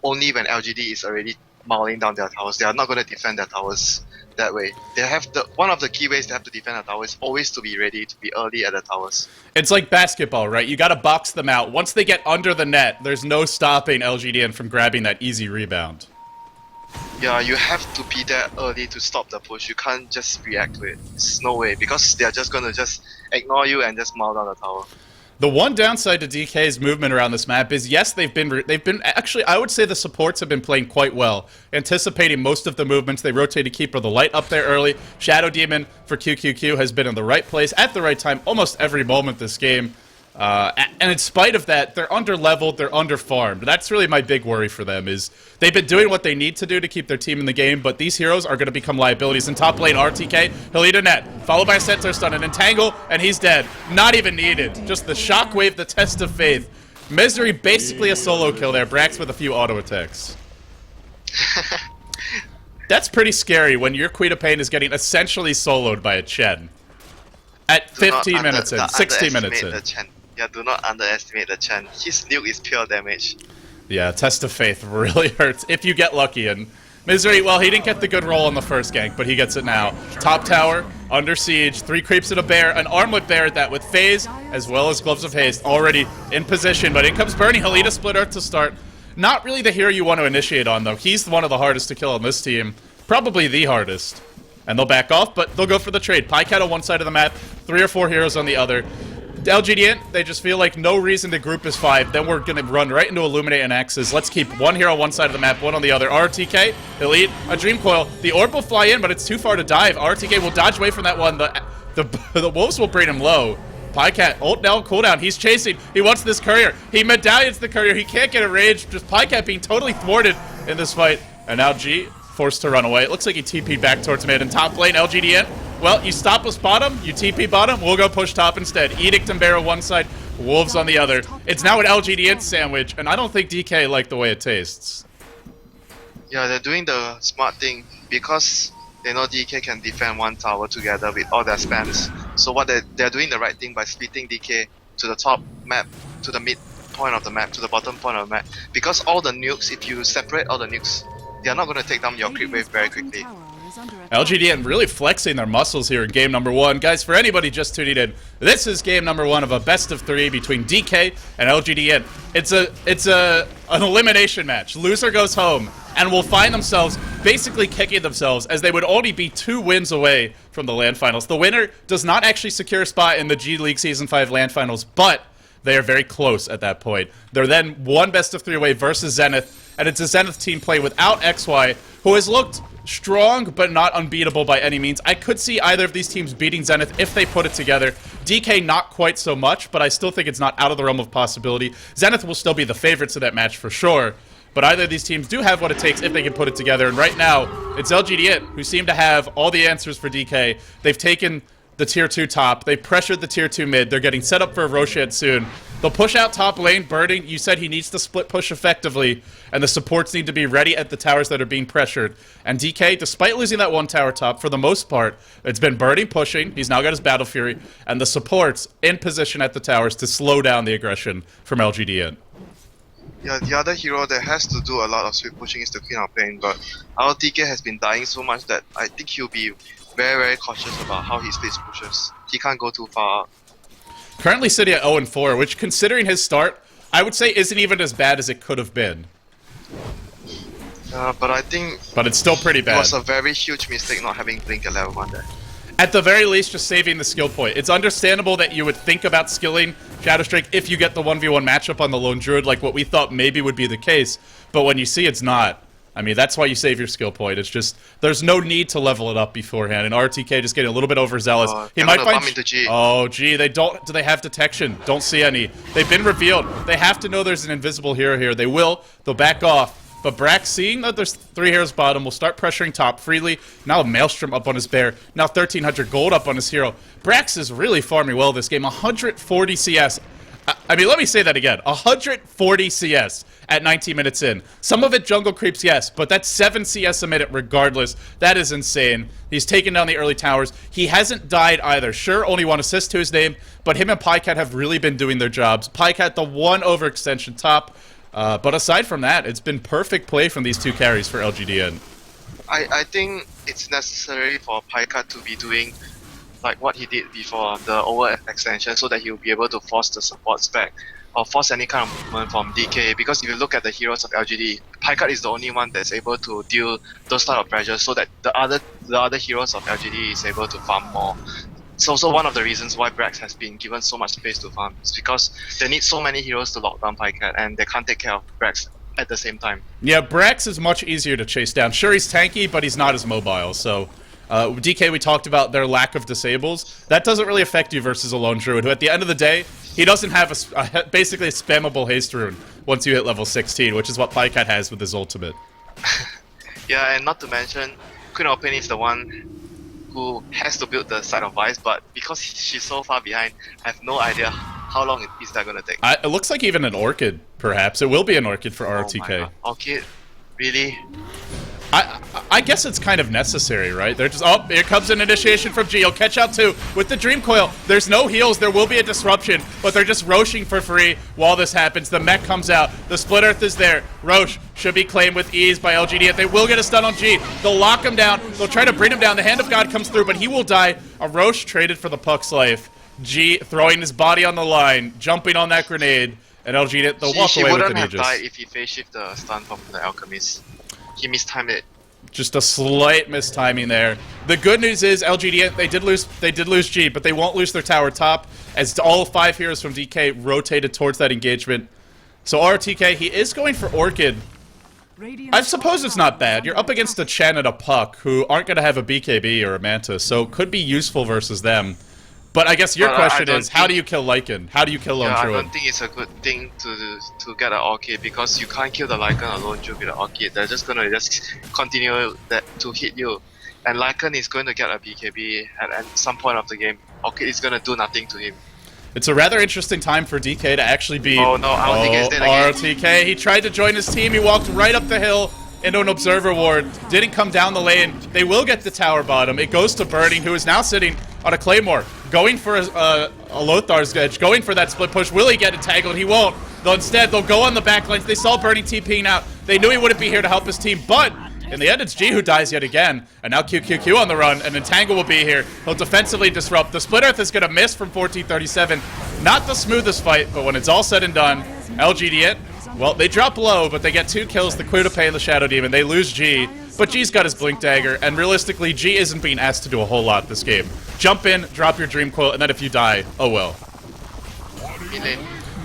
only when LGD is already mauling down their towers. They are not going to defend their towers that way. They have one of the key ways they have to defend their towers is always to be ready, to be early at the towers. It's like basketball, right? You got to box them out. Once they get under the net, there's no stopping LGD from grabbing that easy rebound. Yeah, you have to be there early to stop the push. You can't just react to it. It's no way, because they're just going to just ignore you and just maul down the tower. The one downside to DK's movement around this map is, yes, they've been actually, I would say the supports have been playing quite well, anticipating most of the movements. They rotated Keeper of the Light up there early. Shadow Demon for QQQ has been in the right place at the right time almost every moment this game. And in spite of that, they're under-leveled, they're under-farmed. That's really my big worry for them, is they've been doing what they need to do to keep their team in the game, but these heroes are going to become liabilities. In top lane, RTK, he'll eat a net, followed by a Centaur stun, an Entangle, and he's dead. Not even needed. Just the Shockwave, the Test of Faith. Misery, basically a solo kill there. Brax with a few auto attacks. That's pretty scary when your Queen of Pain is getting essentially soloed by a Chen. At 15 minutes in, 16 minutes in. Yeah, do not underestimate the Chen. His nuke is pure damage. Yeah, Test of Faith really hurts if you get lucky. And Misery, well, he didn't get the good roll on the first gank, but he gets it now. Top tower, under siege, 3 creeps and a bear, an armlet bear at that with phase, as well as Gloves of Haste, already in position. But in comes Bernie, he'll eat a Split Earth to start. Not really the hero you want to initiate on, though. He's one of the hardest to kill on this team. Probably the hardest. And they'll back off, but they'll go for the trade. Pycat on one side of the map, 3 or 4 heroes on the other. LGD.int, they just feel like no reason to group as 5. Then we're going to run right into Illuminate and Axes. Let's keep one hero on one side of the map, one on the other. RTK, Elite, a Dream Coil. The Orb will fly in, but it's too far to dive. RTK will dodge away from that one. The Wolves will bring him low. Pycat, ult now, cooldown. He's chasing. He wants this Courier. He medallions the Courier. He can't get a rage. Just Pycat being totally thwarted in this fight. And now G forced to run away. It looks like he TP'd back towards mid. In top lane, LGD.int. Well, you stop us bottom, you TP bottom, we'll go push top instead. Edict and Bear on one side, Wolves on the other. It's now an LGD.int sandwich, and I don't think DK like the way it tastes. Yeah, they're doing the smart thing because they know DK can defend one tower together with all their spams. So what they're doing the right thing by splitting DK to the top map, to the mid point of the map, to the bottom point of the map. Because all the nukes, if you separate all the nukes, they're not going to take down your creep wave very quickly. LGD.int really flexing their muscles here in game number 1. Guys, for anybody just tuning in, this is game number 1 of a best of 3 between DK and LGD.int. It's an elimination match. Loser goes home and will find themselves basically kicking themselves as they would only be 2 wins away from the LAN finals. The winner does not actually secure a spot in the G League Season 5 LAN finals, but they are very close at that point. They're then 1 best of 3 away versus Zenith, and it's a Zenith team play without XY, who has looked strong, but not unbeatable by any means. I could see either of these teams beating Zenith if they put it together. DK not quite so much, but I still think it's not out of the realm of possibility. Zenith will still be the favorites of that match for sure. but either of these teams do have what it takes if they can put it together. And right now, it's LGD.int who seem to have all the answers for DK. They've taken the tier 2 top. They pressured the tier 2 mid. They're getting set up for a Roshan soon. They'll push out top lane. Birding, you said he needs to split push effectively, and the supports need to be ready at the towers that are being pressured. And DK, despite losing that one tower top, for the most part, it's been Birding pushing. He's now got his Battle Fury, and the supports in position at the towers to slow down the aggression from LGD.int. Yeah, the other hero that has to do a lot of sweep pushing is the Queen of Pain, but our DK has been dying so much that I think he'll be very, very cautious about how he splits pushes. He can't go too far. Currently sitting at 0-4, which, considering his start, I would say isn't even as bad as it could have been. But I think... But it's still pretty bad. It was a very huge mistake not having Blink at level 1 there. At the very least, just saving the skill point. It's understandable that you would think about skilling Shadowstrike if you get the 1v1 matchup on the Lone Druid, like what we thought maybe would be the case. But when you see it's not, I mean, that's why you save your skill point. It's just, there's no need to level it up beforehand. And RTK just getting a little bit overzealous. He might find... into G. Oh, G, they don't... Do they have detection? Don't see any. They've been revealed. They have to know there's an invisible hero here. They will. They'll back off. But Brax, seeing that there's 3 heroes bottom, will start pressuring top freely. Now a Maelstrom up on his bear. Now 1,300 gold up on his hero. Brax is really farming well this game. 140 CS. I mean, let me say that again. 140 CS at 19 minutes in. Some of it jungle creeps, yes, but that's 7 CS a minute regardless. That is insane. He's taken down the early towers. He hasn't died either. Sure, only 1 assist to his name, but him and Pycat have really been doing their jobs. Pycat, the 1 overextension top. But aside from that, it's been perfect play from these 2 carries for LGD.int. I think it's necessary for Pycat to be doing like what he did before, the overextension, so that he'll be able to force the supports back or force any kind of movement from DK. Because if you look at the heroes of LGD, Pycat is the only one that's able to deal those type of pressures, so that the other heroes of LGD is able to farm more. It's also one of the reasons why Brax has been given so much space to farm. It's because they need so many heroes to lock down Pycat, and they can't take care of Brax at the same time. Yeah, Brax is much easier to chase down. Sure, he's tanky, but he's not as mobile, so... DK, we talked about their lack of disables. That doesn't really affect you versus a Lone Druid, who at the end of the day, he doesn't have basically a spammable haste rune once you hit level 16, which is what Pycat has with his ultimate. Yeah, and not to mention, Queen of Pain is the one who has to build the Side of Vice, but because she's so far behind, I have no idea how long is that going to take. It looks like even an Orchid, perhaps. It will be an Orchid for RTK. Orchid? Really? I guess it's kind of necessary, right? They're just... Oh, here comes an initiation from G. He'll catch out too with the Dream Coil. There's no heals. There will be a disruption, but they're just roshing for free while this happens. The mech comes out. The Split Earth is there. Rosh should be claimed with ease by LGD. They will get a stun on G. They'll lock him down. They'll try to bring him down. The Hand of God comes through, but he will die. A Rosh traded for the Puck's life. G throwing his body on the line, jumping on that grenade, and LGD, they'll walk away with an Aegis. He wouldn't have died if he phase shift the stun from the Alchemist. He mistimed it. Just a slight mistiming there. The good news is LGD, they did lose G, but they won't lose their tower top as all 5 heroes from DK rotated towards that engagement. So RTK, he is going for Orchid. I suppose it's not bad. You're up against a Chen and a Puck who aren't going to have a BKB or a Manta, so could be useful versus them. But I guess your question is, how do you kill Lycan? How do you kill Lone Druid? I don't think it's a good thing to get an Orchid, because you can't kill the Lycan or Lone Druid with an Orchid. They're just gonna continue that to hit you. And Lycan is going to get a BKB at some point of the game. Orchid is gonna do nothing to him. It's a rather interesting time for DK to actually be... Oh no, RTK is dead again. RTK, he tried to join his team, he walked right up the hill into an Observer Ward, didn't come down the lane. They will get the tower bottom. It goes to Birding, who is now sitting on a Claymore, going for a Lothar's Edge, going for that split push. Will he get entangled? He won't. Though instead, they'll go on the back lines. They saw Birding TPing out. They knew he wouldn't be here to help his team, but in the end, it's G who dies yet again. And now QQQ on the run, and Entangle will be here. He'll defensively disrupt. The Split Earth is going to miss from 1437. Not the smoothest fight, but when it's all said and done, LGD.int, well, they drop low, but they get 2 kills, the Queen of Pain and the Shadow Demon. They lose G, but G's got his Blink Dagger, and realistically, G isn't being asked to do a whole lot this game. Jump in, drop your Dream Coil, and then if you die, oh well.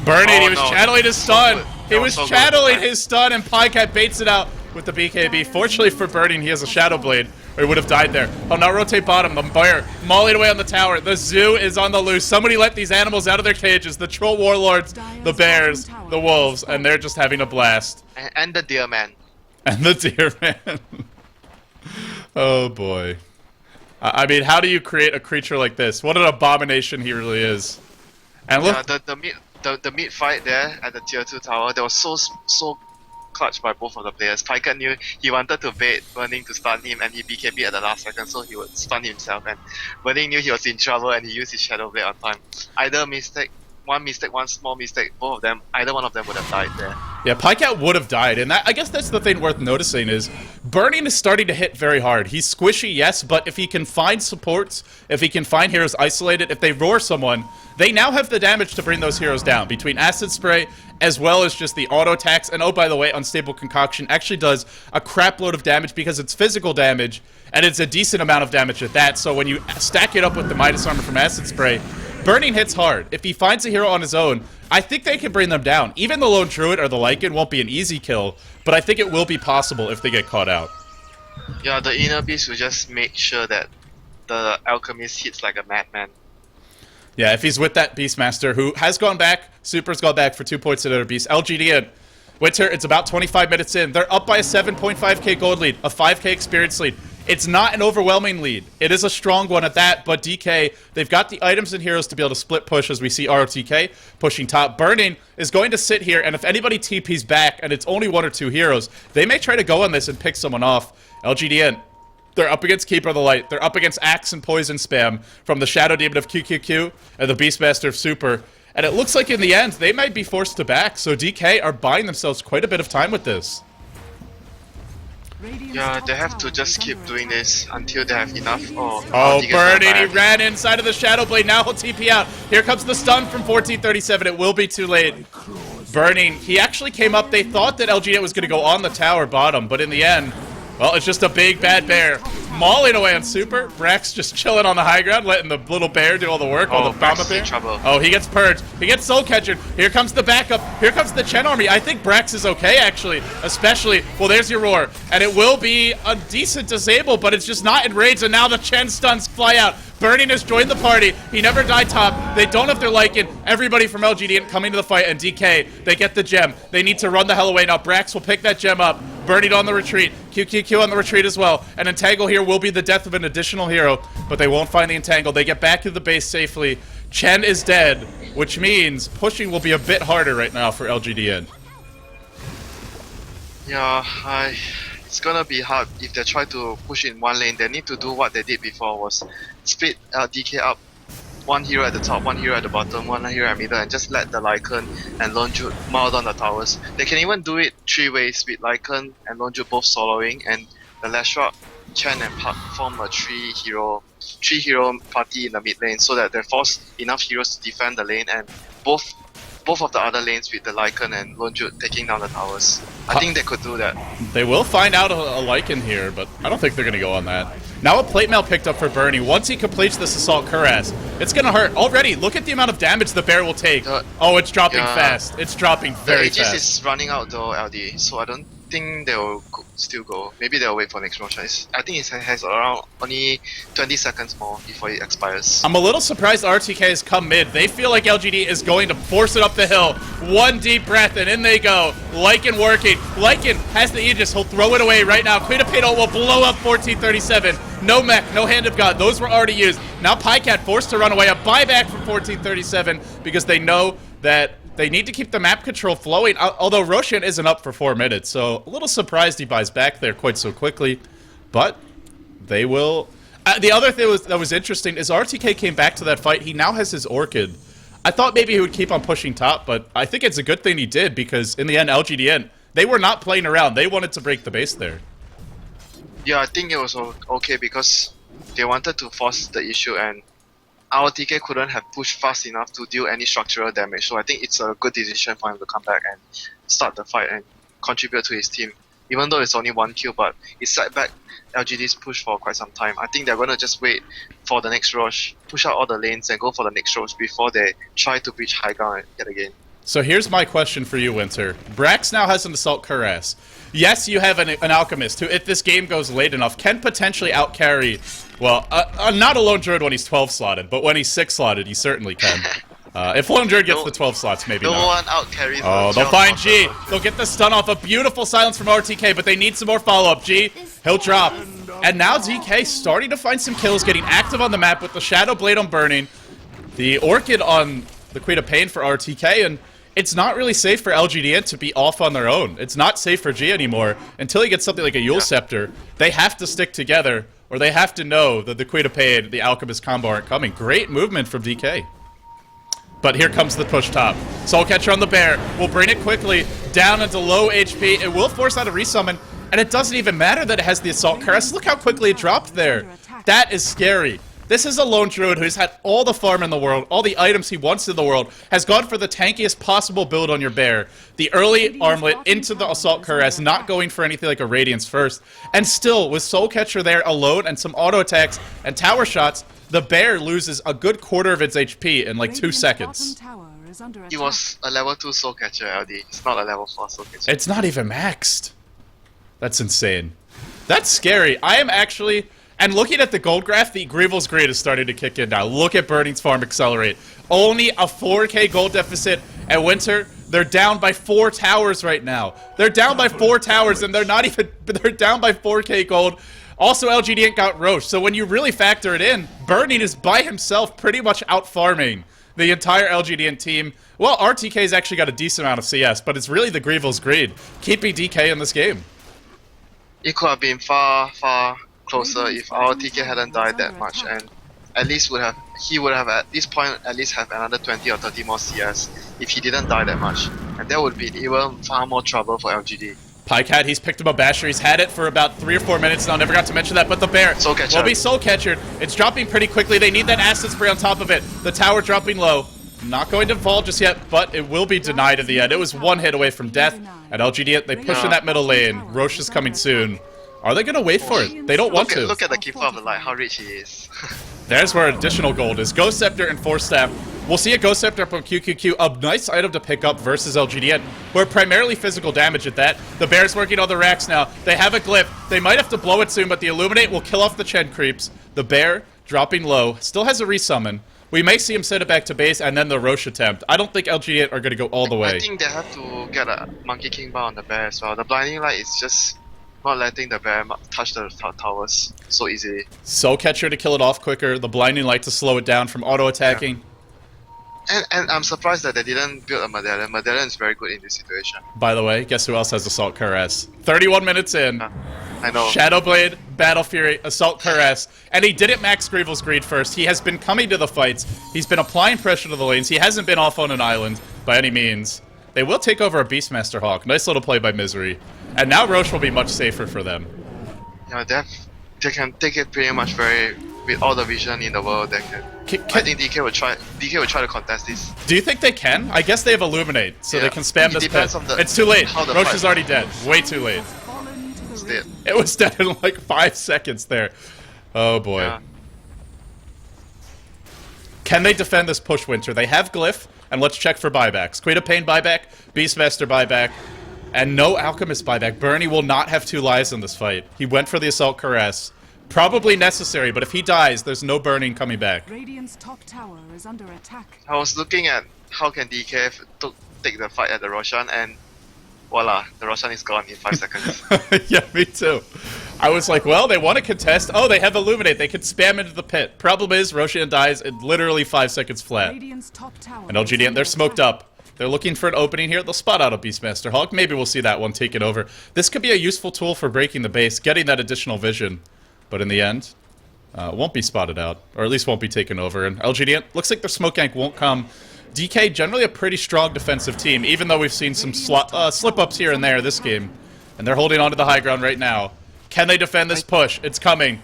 Burning, he was channeling his stun. He was channeling his stun, and Pycat baits it out with the BKB. Fortunately for Burning, he has a Shadow Blade. or he would have died there. He'll now rotate bottom. The bear mauling away on the tower. The zoo is on the loose. Somebody let these animals out of their cages. The troll warlords, the bears, the wolves, and they're just having a blast. And the deer man. And the deer man. Oh boy. I mean, how do you create a creature like this? What an abomination he really is. And look, the mid fight there at the tier 2 tower, that was so clutch by both of the players. Piker knew he wanted to bait Burning to stun him, and he BKB at the last second, so he would stun himself. And Burning knew he was in trouble, and he used his Shadow Blade on time. One mistake, one small mistake, both of them, either one of them would have died there. Yeah, Pycat would have died, and I guess that's the thing worth noticing is Burning is starting to hit very hard. He's squishy, yes, but if he can find supports, if he can find heroes isolated, if they roar someone, they now have the damage to bring those heroes down, between Acid Spray as well as just the auto attacks. And oh, by the way, Unstable Concoction actually does a crap load of damage because it's physical damage, and it's a decent amount of damage at that, so when you stack it up with the Midas Armor from Acid Spray, Burning hits hard. If he finds a hero on his own, I think they can bring them down. Even the Lone Druid or the Lycan won't be an easy kill, but I think it will be possible if they get caught out. Yeah, the Inner Beast will just make sure that the Alchemist hits like a madman. Yeah, if he's with that Beastmaster, who has gone back, Super's gone back for 2 points at other Beast. LGD and Winter, it's about 25 minutes in. They're up by a 7.5k gold lead, a 5k experience lead. It's not an overwhelming lead. It is a strong one at that, but DK, they've got the items and heroes to be able to split push as we see ROTK pushing top. Burning is going to sit here, and if anybody TP's back, and it's only 1 or 2 heroes, they may try to go on this and pick someone off. LGDN, they're up against Keeper of the Light. They're up against Axe and Poison Spam from the Shadow Demon of QQQ and the Beastmaster of Super. And it looks like in the end, they might be forced to back, so DK are buying themselves quite a bit of time with this. Yeah, they have to just keep doing this until they have enough. Oh, Burning, he ran inside of the Shadow Blade. Now he'll TP out. Here comes the stun from 1437. It will be too late. Burning, he actually came up. They thought that LGD was going to go on the tower bottom, but in the end, well, it's just a big bad bear. Mauling away on Super. Brax just chilling on the high ground, letting the little bear do all the work while the Bomba Bear. Oh, he gets purged. He gets Soul Catcher. Here comes the backup. Here comes the Chen army. I think Brax is okay, actually. Especially, well, there's your roar. And it will be a decent disable, but it's just not enraged. And now the Chen stuns fly out. Burning has joined the party. He never died top. They don't have their Lycan. Everybody from LGD coming to the fight, and DK, they get the gem. They need to run the hell away. Now Brax will pick that gem up. Burning on the retreat. QQQ on the retreat as well. An Entangle here will be the death of an additional hero, but they won't find the Entangle. They get back to the base safely. Chen is dead, which means pushing will be a bit harder right now for LGDN. Yeah, it's gonna be hard if they try to push in one lane. They need to do what they did before, was split DK up. One hero at the top, one hero at the bottom, one hero at middle, and just let the Lycan and Lone Druid mount on the towers. They can even do it 3 ways, with Lycan and Lone Druid both soloing, and the Lashrock, Chen and Park form a 3 hero party in the mid lane, so that they force enough heroes to defend the lane, and both of the other lanes with the Lycan and Lone Druid taking down the towers. I think they could do that. They will find out a Lycan here, but I don't think they're going to go on that. Now a plate mail picked up for Bernie. Once he completes this Assault Cuirass, it's going to hurt. Already, look at the amount of damage the bear will take. Oh, it's dropping fast. It's dropping very fast. The Aegis is running out though, LD, so I don't think they'll still go. Maybe they'll wait for next Roshan. I think it has around only 20 seconds more before it expires. I'm a little surprised RTK has come mid. They feel like LGD is going to force it up the hill. One deep breath, and in they go. Lycan working. Lycan has the Aegis. He'll throw it away right now. Queen of Pato will blow up 1437. No mech, no Hand of God. Those were already used. Now Pycat forced to run away. A buyback from 1437 because they know that they need to keep the map control flowing, although Roshan isn't up for 4 minutes, so a little surprised he buys back there quite so quickly. But they will... the other thing that was interesting is RTK came back to that fight. He now has his Orchid. I thought maybe he would keep on pushing top, but I think it's a good thing he did, because in the end, LGDN, they were not playing around. They wanted to break the base there. Yeah, I think it was okay because they wanted to force the issue, and our TK couldn't have pushed fast enough to deal any structural damage, so I think it's a good decision for him to come back and start the fight and contribute to his team. Even though it's only 1 kill, but it set back LGD's push for quite some time. I think they're gonna just wait for the next rush, push out all the lanes and go for the next rush before they try to breach high ground yet again. So here's my question for you, Winter. Brax now has an Assault Cuirass. Yes, you have an Alchemist who, if this game goes late enough, can potentially outcarry, well, not a Lone Druid when he's 12 slotted, but when he's 6 slotted, he certainly can. If Lone Druid gets the 12 slots, maybe no not. one outcarries. Oh, they'll find G. They'll get the stun off. A beautiful silence from RTK, but they need some more follow-up. G, he'll drop. And now DK starting to find some kills, getting active on the map with the Shadow Blade on Burning, the Orchid on the Queen of Pain for RTK, and it's not really safe for LGD.int to be off on their own. It's not safe for G anymore. Until he gets something like a Yule Scepter, they have to stick together, or they have to know that the Queen of Pain, the Alchemist combo aren't coming. Great movement from DK. But here comes the push top. Soul Catcher on the bear. We'll bring it quickly down into low HP. It will force out a resummon, and it doesn't even matter that it has the Assault Cuirass. Look how quickly it dropped there. That is scary. This is a Lone Druid who's had all the farm in the world, all the items he wants in the world, has gone for the tankiest possible build on your bear. The early armlet into the Assault Cuirass, not going for anything like a Radiance first. And still, with Soul Catcher there alone and some auto attacks and tower shots, the bear loses a good quarter of its HP in like 2 seconds. He was a level 2 Soul Catcher, LD. It's not a level 4 Soul Catcher. It's not even maxed. That's insane. That's scary. I am actually... And looking at the gold graph, the Greevil's Greed is starting to kick in now. Look at Burning's farm accelerate. Only a 4k gold deficit at Winter. They're down by 4 towers right now. They're down by 4 towers, and they're not even... They're down by 4k gold. Also, LGD.int got Roche. So when you really factor it in, Burning is by himself pretty much out-farming the entire LGD.int team. Well, RTK's actually got a decent amount of CS, but it's really the Greevil's Greed keeping DK in this game. It could have been far, far closer if our TK hadn't died that much, and at least he would have at this point at least have another 20 or 30 more CS if he didn't die that much, and that would be even far more trouble for LGD. Pycat, he's picked up a basher. He's had it for about 3 or 4 minutes now. Never got to mention that, but the bear Soul Catcher will be Soul Catchered. It's dropping pretty quickly. They need that acid spray on top of it. The tower dropping low. Not going to fall just yet, but it will be denied in the end. It was 1 hit away from death. At LGD, they push in that middle lane. Roche is coming soon. Are they going to wait for it? They don't want to. Look at the Keeper of the Light, how rich he is. There's where additional gold is. Ghost Scepter and Force Staff. We'll see a Ghost Scepter from QQQ, a nice item to pick up versus LGD. We're primarily physical damage at that. The Bear's working on the racks now. They have a glyph. They might have to blow it soon, but the Illuminate will kill off the Chen creeps. The Bear, dropping low, still has a resummon. We may see him set it back to base and then the Roche attempt. I don't think LGD are going to go all the way. I think they have to get a Monkey King bar on the Bear as well. The Blinding Light is just not letting the bear touch the towers so easily. Soul Catcher to kill it off quicker, the Blinding Light to slow it down from auto-attacking. Yeah. And I'm surprised that they didn't build a Medallion. Medallion is very good in this situation. By the way, guess who else has Assault Cuirass? 31 minutes in. I know. Shadowblade, Battle Fury, Assault Cuirass. And he didn't max Greevil's Greed first. He has been coming to the fights. He's been applying pressure to the lanes. He hasn't been off on an island by any means. They will take over a Beastmaster Hawk. Nice little play by Misery. And now Roche will be much safer for them. Yeah, they can take it pretty much with all the vision in the world. They can. I think DK will try to contest this. Do you think they can? I guess they have Illuminate, so they can spam this pet. It's too late. Roche is already dead. Way too late. It's dead. It was dead in like 5 seconds there. Oh boy. Yeah. Can they defend this push, Winter? They have Glyph, and let's check for buybacks. Queen of Pain buyback, Beastmaster buyback, and no Alchemist buyback. Bernie will not have 2 lives in this fight. He went for the Assault Cuirass. Probably necessary, but if he dies, there's no Burning coming back. Radiant's top tower is under attack. I was looking at how can DK take the fight at the Roshan, and voila, the Roshan is gone in 5 seconds. Yeah, me too. I was like, well, they want to contest. Oh, they have Illuminate. They could spam into the pit. Problem is, Roshan dies in literally 5 seconds flat. Radiant's top tower And LGD, they're smoked up. They're looking for an opening here. They'll spot out a Beastmaster Hawk. Maybe we'll see that one taken over. This could be a useful tool for breaking the base, getting that additional vision. But in the end, won't be spotted out, or at least won't be taken over. And LGD, looks like their smoke gank won't come. DK, generally a pretty strong defensive team, even though we've seen some slip-ups here and there this game. And they're holding on to the high ground right now. Can they defend this push? It's coming.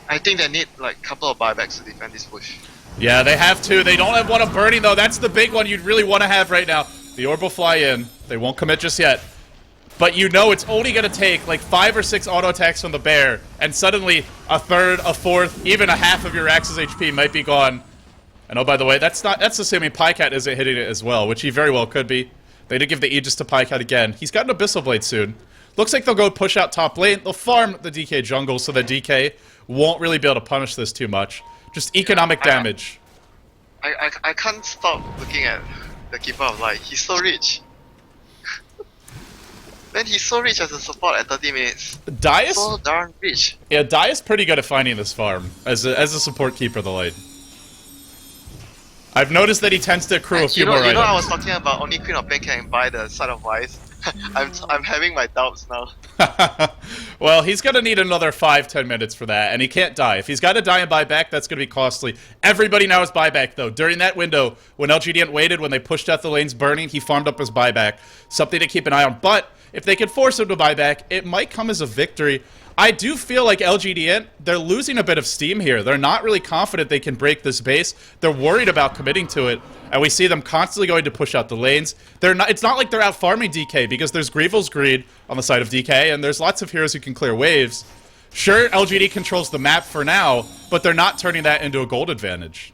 I think they need like a couple of buybacks to defend this push. Yeah, they have to. They don't have one of Burning, though. That's the big one you'd really want to have right now. The orb will fly in. They won't commit just yet. But you know it's only going to take like 5 or 6 auto attacks from the bear, and suddenly a third, a fourth, even a half of your Axe's HP might be gone. And oh, by the way, that's assuming Pycat isn't hitting it as well, which he very well could be. They did give the Aegis to Pycat again. He's got an Abyssal Blade soon. Looks like they'll go push out top lane. They'll farm the DK jungle so that DK won't really be able to punish this too much. Just economic damage. I can't stop looking at the Keeper of Light. He's so rich. Man, he's so rich as a support at 30 minutes. Dias? So darn rich. Yeah, Dias pretty good at finding this farm as a support Keeper of the Light. I've noticed that he tends to accrue a few more items. You know, I was talking about only Queen of Pain can buy the Side of Wise. I'm having my doubts now. Well, he's gonna need another 5-10 minutes for that, and he can't die. If he's got to die and buy back, that's gonna be costly. Everybody now has buyback though. During that window, when LGD.int waited, when they pushed out the lanes burning, he farmed up his buyback. Something to keep an eye on. But if they can force him to buy back, it might come as a victory. I do feel like LGD.int, they're losing a bit of steam here. They're not really confident they can break this base. They're worried about committing to it, and we see them constantly going to push out the lanes. It's not like they're out farming DK, because there's Grievel's Greed on the side of DK, and there's lots of heroes who can clear waves. Sure, LGD controls the map for now, but they're not turning that into a gold advantage.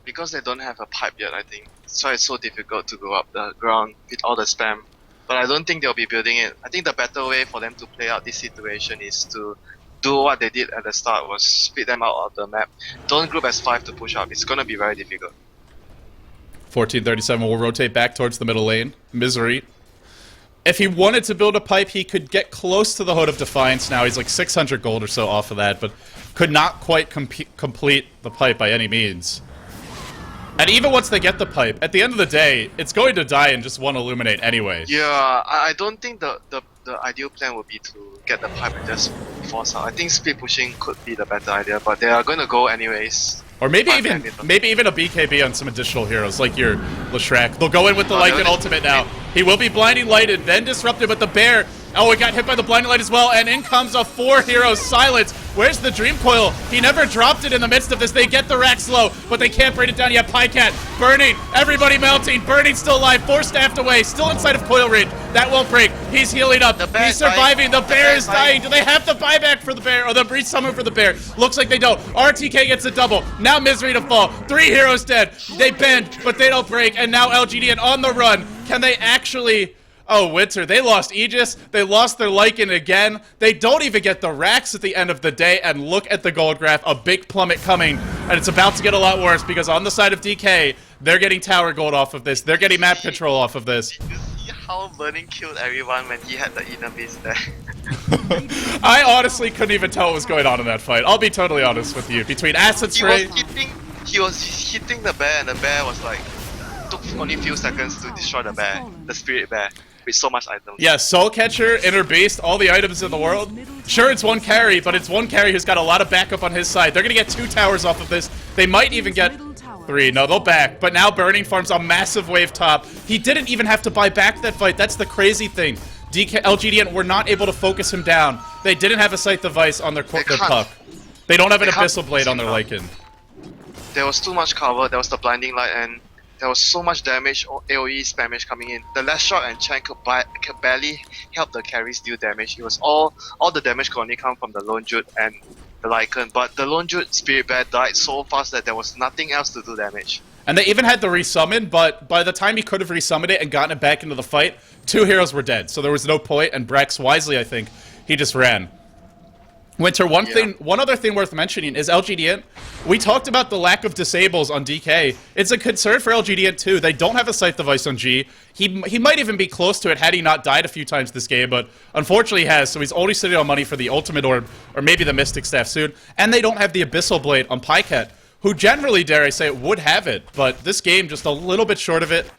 Because they don't have a pipe yet, I think. That's why it's so difficult to go up the ground with all the spam. But I don't think they'll be building it. I think the better way for them to play out this situation is to do what they did at the start, was split them out of the map. Don't group as 5 to push up. It's gonna be very difficult. 1437 will rotate back towards the middle lane. Misery. If he wanted to build a pipe, he could get close to the Hood of Defiance now. He's like 600 gold or so off of that, but could not quite complete the pipe by any means. And even once they get the pipe, at the end of the day, it's going to die in just one Illuminate anyway. Yeah, I don't think the ideal plan would be to get the pipe and just force out. I think split pushing could be the better idea, but they are going to go anyways. Or maybe even a BKB on some additional heroes, like your Leshrac. They'll go in with the Lycan ultimate now. He will be blinding lighted, then disrupted, but the bear... Oh, it got hit by the blinding light as well, and in comes a 4-hero silence. Where's the Dream Coil? He never dropped it in the midst of this. They get the Rack slow, but they can't bring it down yet. Pycat burning, everybody melting, burning still alive, 4 staffed away, still inside of coil range. That won't break. He's healing up. He's surviving. The bear is dying. Do they have the buyback for the bear or the breach summon for the bear? Looks like they don't. RTK gets a double. Now Misery to fall. 3 heroes dead. They bend, but they don't break. And now LGD on the run. Can they actually... Oh, Winter, they lost Aegis, they lost their Lycan again, they don't even get the racks at the end of the day, and look at the gold graph, a big plummet coming, and it's about to get a lot worse, because on the side of DK, they're getting tower gold off of this, they're getting map control off of this. Did you see how Burning killed everyone when he had the inner beast there? I honestly couldn't even tell what was going on in that fight, I'll be totally honest with you, between Acid Spray... He was hitting the bear, and the bear was like, took only a few seconds to destroy the bear, the spirit bear. With so much items. Yeah, Soul Catcher, Inner Beast, all the items in the world. Sure, it's one carry, but it's one carry who's got a lot of backup on his side. They're gonna get 2 towers off of this. They might even get 3. No, they'll back. But now Burning farms a massive wave top. He didn't even have to buy back that fight. That's the crazy thing. LGD were not able to focus him down. They didn't have a Scythe of Ice on their puck. They don't have an Abyssal Blade on their Lycan. There was too much cover. There was the Blinding Light, and there was so much damage, AoE spammage coming in. The last shot and Chen could barely help the carries deal damage. It was all the damage could only come from the Lone Jute and the Lycan. But the Lone Jute Spirit Bear died so fast that there was nothing else to do damage. And they even had to resummon, but by the time he could have resummoned it and gotten it back into the fight, 2 heroes were dead. So there was no point, and Brax wisely, I think, he just ran. Winter, one other thing worth mentioning is LGD.int. We talked about the lack of disables on DK. It's a concern for LGD.int too. They don't have a Scythe device on G. He might even be close to it had he not died a few times this game, but unfortunately he has, so he's only sitting on money for the Ultimate Orb, or maybe the Mystic Staff soon. And they don't have the Abyssal Blade on Pycat, who generally, dare I say, would have it, but this game just a little bit short of it.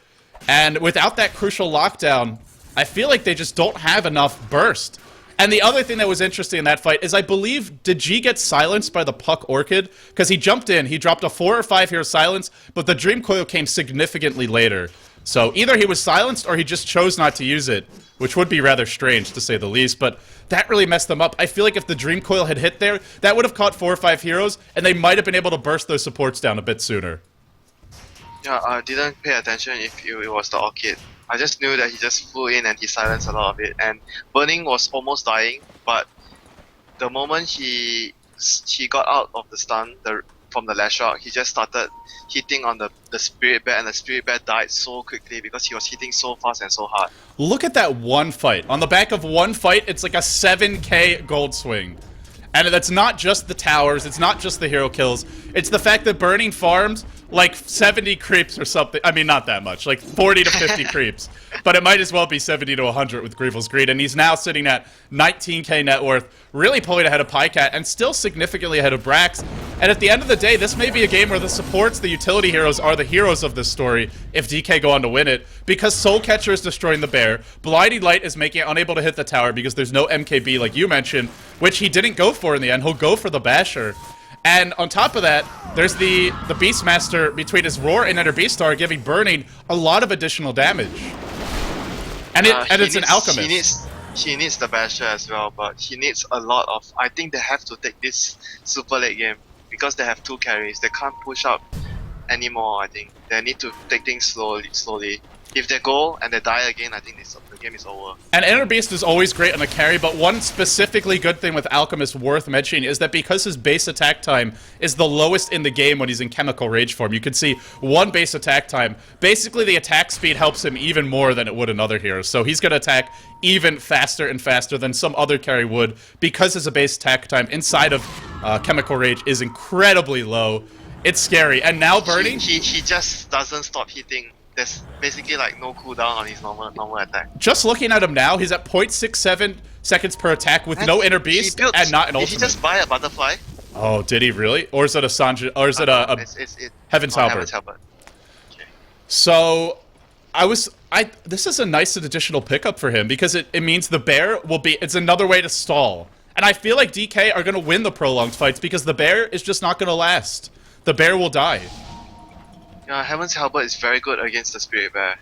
And without that crucial lockdown, I feel like they just don't have enough burst. And the other thing that was interesting in that fight is I believe, did G get silenced by the Puck Orchid? Because he jumped in, he dropped a 4 or 5 hero silence, but the Dream Coil came significantly later. So either he was silenced or he just chose not to use it, which would be rather strange to say the least, but that really messed them up. I feel like if the Dream Coil had hit there, that would have caught 4 or 5 heroes, and they might have been able to burst those supports down a bit sooner. Yeah, I didn't pay attention if it was the Orchid. I just knew that he just flew in and he silenced a lot of it, and Burning was almost dying, but the moment he got out of the stun, the from the last shot. He just started hitting on the Spirit Bear, and the Spirit Bear died so quickly because he was hitting so fast and so hard. Look at that one fight. On the back of one fight, it's like a 7k gold swing. And that's not just the towers, it's not just the hero kills, it's the fact that Burning farms like 70 creeps or something. I mean, not that much, like 40 to 50 creeps. But it might as well be 70 to 100 with Grievel's Greed. And he's now sitting at 19k net worth, really pulling ahead of Pycat, and still significantly ahead of Brax. And at the end of the day, this may be a game where the supports, the utility heroes, are the heroes of this story if DK go on to win it, because Soul Catcher is destroying the bear, Blinding Light is making it unable to hit the tower because there's no MKB like you mentioned, which he didn't go for in the end. He'll go for the Basher. And on top of that, there's the Beastmaster between his Roar and Enter Beastar giving Burning a lot of additional damage. And it's an Alchemist. He needs the Basher as well, but he needs a lot of... I think they have to take this super late game because they have 2 carries. They can't push up anymore, I think. They need to take things slowly. If they go and they die again, I think the game is over. And Enter Beast is always great on a carry, but one specifically good thing with Alchemist worth mentioning is that because his base attack time is the lowest in the game when he's in Chemical Rage form, you can see 1 base attack time. Basically, the attack speed helps him even more than it would in other heroes, so he's going to attack even faster and faster than some other carry would because his base attack time inside of Chemical Rage is incredibly low. It's scary. And now Burning... He just doesn't stop hitting. There's basically like no cooldown on his normal attack. Just looking at him now, he's at 0.67 seconds per attack with no Inner Beast and not an ultimate. Did he just buy a butterfly? Oh, did he really? Or is it a Sanji? Or is it a Heaven's Halberd? Heaven's Halberd. Okay. So, this is a nice additional pickup for him because it means the bear will be. It's another way to stall, and I feel like DK are going to win the prolonged fights because the bear is just not going to last. The bear will die. Yeah, Heaven's Halberd is very good against the Spirit Bear.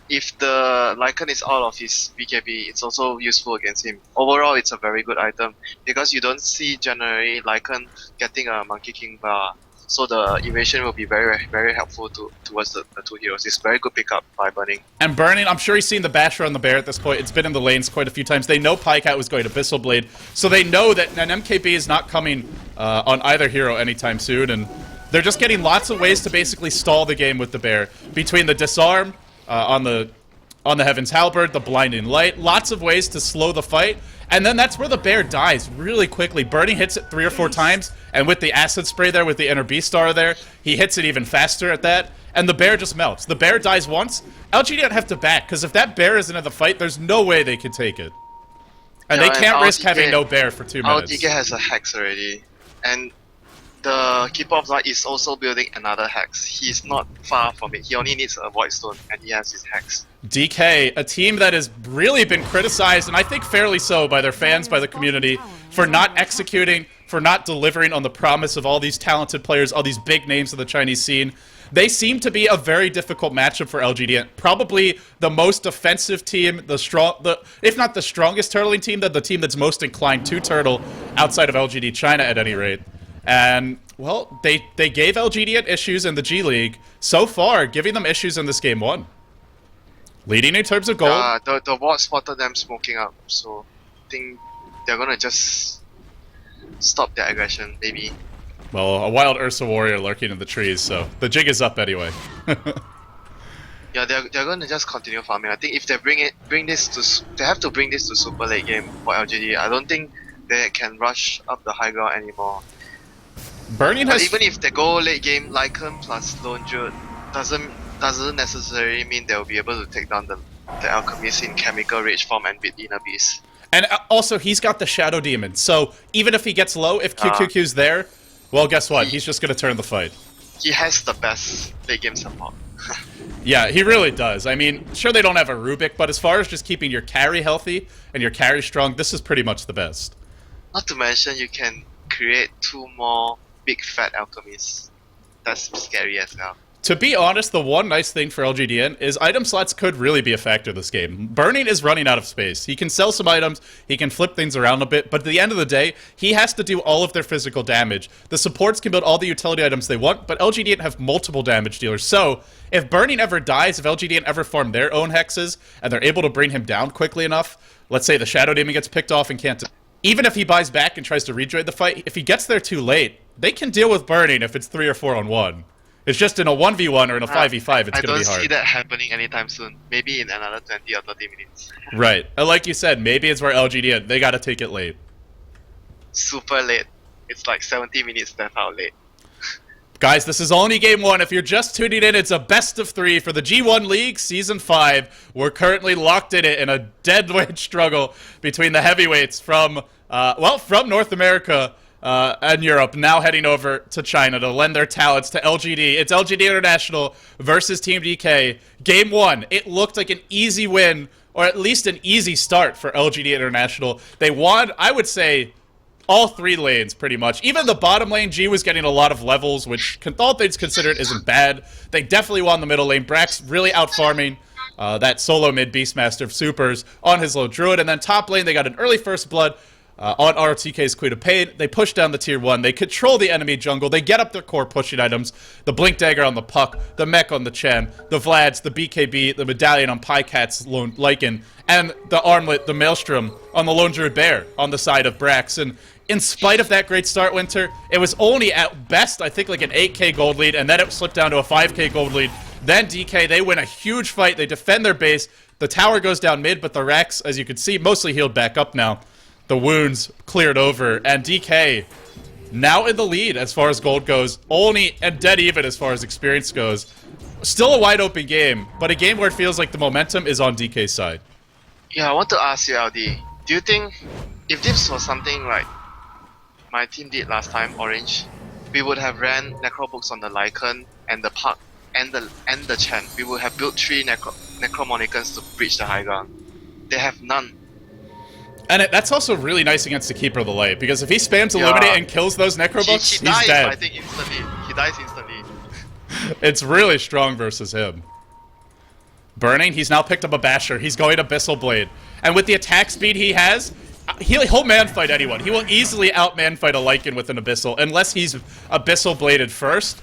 If the Lycan is out of his BKB, it's also useful against him. Overall, it's a very good item because you don't see generally Lycan getting a Monkey King bar. So the evasion will be very, very helpful towards the 2 heroes. It's very good pickup by Burning. And Burning, I'm sure he's seen the Basher on the bear at this point. It's been in the lanes quite a few times. They know Pycat was going to Abyssal Blade, so they know that an MKB is not coming on either hero anytime soon, and they're just getting lots of ways to basically stall the game with the bear. Between the disarm on the Heaven's Halberd, the Blinding Light, lots of ways to slow the fight. And then that's where the bear dies really quickly. Burning hits it 3 or 4 times, and with the Acid Spray there, with the Inner Beastar there, he hits it even faster at that, and the bear just melts. The bear dies once, LGD have to back, because if that bear isn't in the fight, there's no way they can take it. And they can't risk having no bear for 2 minutes. Our DK has a Hex already, and the Keeper of Light is also building another Hex. He's not far from it. He only needs a Void Stone, and he has his Hex. DK, a team that has really been criticized, and I think fairly so, by their fans, by the community, for not executing, for not delivering on the promise of all these talented players, all these big names of the Chinese scene. They seem to be a very difficult matchup for LGD. Probably the most offensive team, if not the strongest turtling team, the team that's most inclined to turtle outside of LGD China at any rate. And, well, they gave LGD issues in the G League. So far, giving them issues in this game 1. Leading in terms of gold. The ward spotted them smoking up, so I think they're gonna just stop their aggression, maybe. Well, a wild Ursa warrior lurking in the trees, so the jig is up anyway. Yeah, they're gonna just continue farming. I think if they they have to bring this to super late game for LGD. I don't think they can rush up the high ground anymore. Burning has... Even if they go late game, Lycan plus Lone Druid doesn't necessarily mean they'll be able to take down the Alchemist in Chemical Rage form and beat Inner Beast. And also, he's got the Shadow Demon, so even if he gets low, if QQQ's there, well, guess what? He's just gonna turn the fight. He has the best late game support. Yeah, he really does. I mean, sure they don't have a Rubik, but as far as just keeping your carry healthy and your carry strong, this is pretty much the best. Not to mention, you can create 2 more big fat alchemists. That's scary as well. To be honest, the one nice thing for LGDN is item slots could really be a factor this game. Burning is running out of space. He can sell some items, he can flip things around a bit, but at the end of the day, he has to do all of their physical damage. The supports can build all the utility items they want, but LGDN have multiple damage dealers. So, if Burning ever dies, if LGDN ever farm their own hexes, and they're able to bring him down quickly enough, let's say the Shadow Demon gets picked off and can't... Even if he buys back and tries to rejoin the fight, if he gets there too late, they can deal with burning if it's 3 or 4 on 1. It's just in a 1v1 or in a 5v5, it's I going to be don't hard. see that happening anytime soon. Maybe in another 20 or 30 minutes. Right. And like you said, maybe it's where LGD, they got to take it late. Super late. It's like 70 minutes left out late. Guys, this is only game 1. If you're just tuning in, it's a best of 3 for the G1 League Season 5. We're currently locked in it in a deadweight struggle between the heavyweights from North America and Europe, now heading over to China to lend their talents to LGD. It's LGD International versus Team DK. Game 1, it looked like an easy win, or at least an easy start for LGD International. They won, I would say, all 3 lanes, pretty much. Even the bottom lane, G was getting a lot of levels, which, all things considered, isn't bad. They definitely won the middle lane. Brax really out-farming that solo mid Beastmaster of Supers on his low Druid. And then top lane, they got an early first blood on ROTK's Queen of Pain. They push down the tier 1. They control the enemy jungle. They get up their core pushing items. The Blink Dagger on the Puck, the Mech on the Chen, the Vlads, the BKB, the Medallion on Pycat's Lone Lycan, and the Armlet, the Maelstrom on the Lone Druid Bear on the side of Brax. And in spite of that great start, Winter, it was only at best, I think, like an 8k gold lead, and then it slipped down to a 5k gold lead. Then DK, they win a huge fight. They defend their base. The tower goes down mid, but the Rex, as you can see, mostly healed back up now. The wounds cleared over, and DK now in the lead as far as gold goes, only and dead even as far as experience goes. Still a wide open game, but a game where it feels like the momentum is on DK's side. Yeah, I want to ask you, LD. Do you think if this was something like my team did last time, Orange, we would have ran Necrobooks on the Lycan and the Puck and the Chen. We would have built 3 Necromonicans to breach the high ground. They have none. And that's also really nice against the Keeper of the Light, because if he spams Illuminate and kills those Necrobooks, he he's dies, dead. I think, instantly. He dies instantly. It's really strong versus him. Burning, he's now picked up a Basher. He's going Abyssal Blade. And with the attack speed he has, he'll man-fight anyone. He will easily out-man-fight a Lycan with an Abyssal, unless he's Abyssal Bladed first.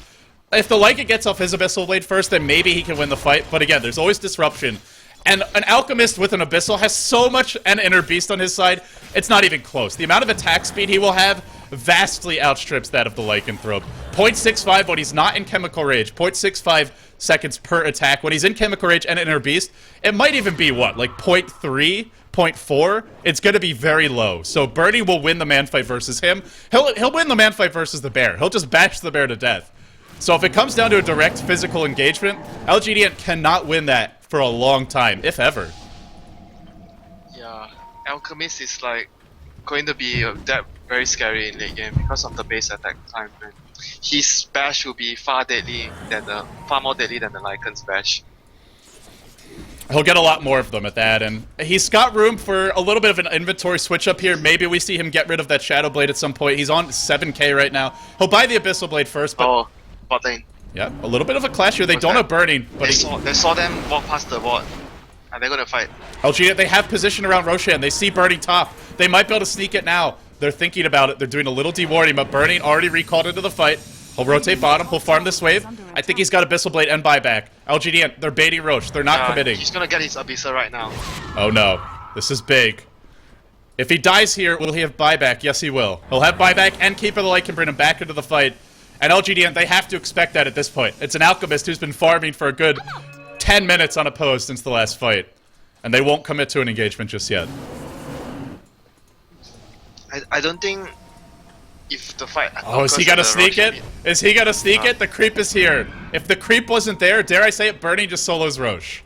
If the Lycan gets off his Abyssal Blade first, then maybe he can win the fight. But again, there's always disruption. And an Alchemist with an Abyssal has so much an Inner Beast on his side, it's not even close. The amount of attack speed he will have vastly outstrips that of the Lycanthrope. 0.65 when he's not in Chemical Rage. 0.65 seconds per attack. When he's in Chemical Rage and Inner Beast, it might even be, what, like 0.3? 0.4? It's going to be very low. So Birdie will win the man fight versus him. He'll win the man fight versus the bear. He'll just bash the bear to death. So if it comes down to a direct physical engagement, LGD cannot win that for a long time, if ever. Yeah, Alchemist is like going to be that very scary in late game because of the base attack time. Man. His bash will be far more deadly than the Lycan's bash. He'll get a lot more of them at that, and he's got room for a little bit of an inventory switch up here. Maybe we see him get rid of that Shadow Blade at some point. He's on 7k right now. He'll buy the Abyssal Blade first, but bot lane. Yeah, a little bit of a clash here. They don't have Burning, but they saw them walk past the ward, and they're gonna fight. LG, they have position around Roshan. They see Burning top. They might be able to sneak it now. They're thinking about it. They're doing a little dewarding, but Burning already recalled into the fight. He'll rotate bottom. He'll farm this wave. I think he's got Abyssal Blade and buyback. LGD, they're baiting Roche. They're not committing. He's gonna get his Abyssal right now. Oh no, this is big. If he dies here, will he have buyback? Yes, he will. He'll have buyback, and Keeper of the Light can bring him back into the fight. And LGD, they have to expect that at this point. It's an Alchemist who's been farming for a good 10 minutes unopposed since the last fight. And they won't commit to an engagement just yet. I don't think if the fight... Oh, is he gonna sneak it? Is he gonna sneak it? The creep is here. If the creep wasn't there, dare I say it, Burning just solos Roche.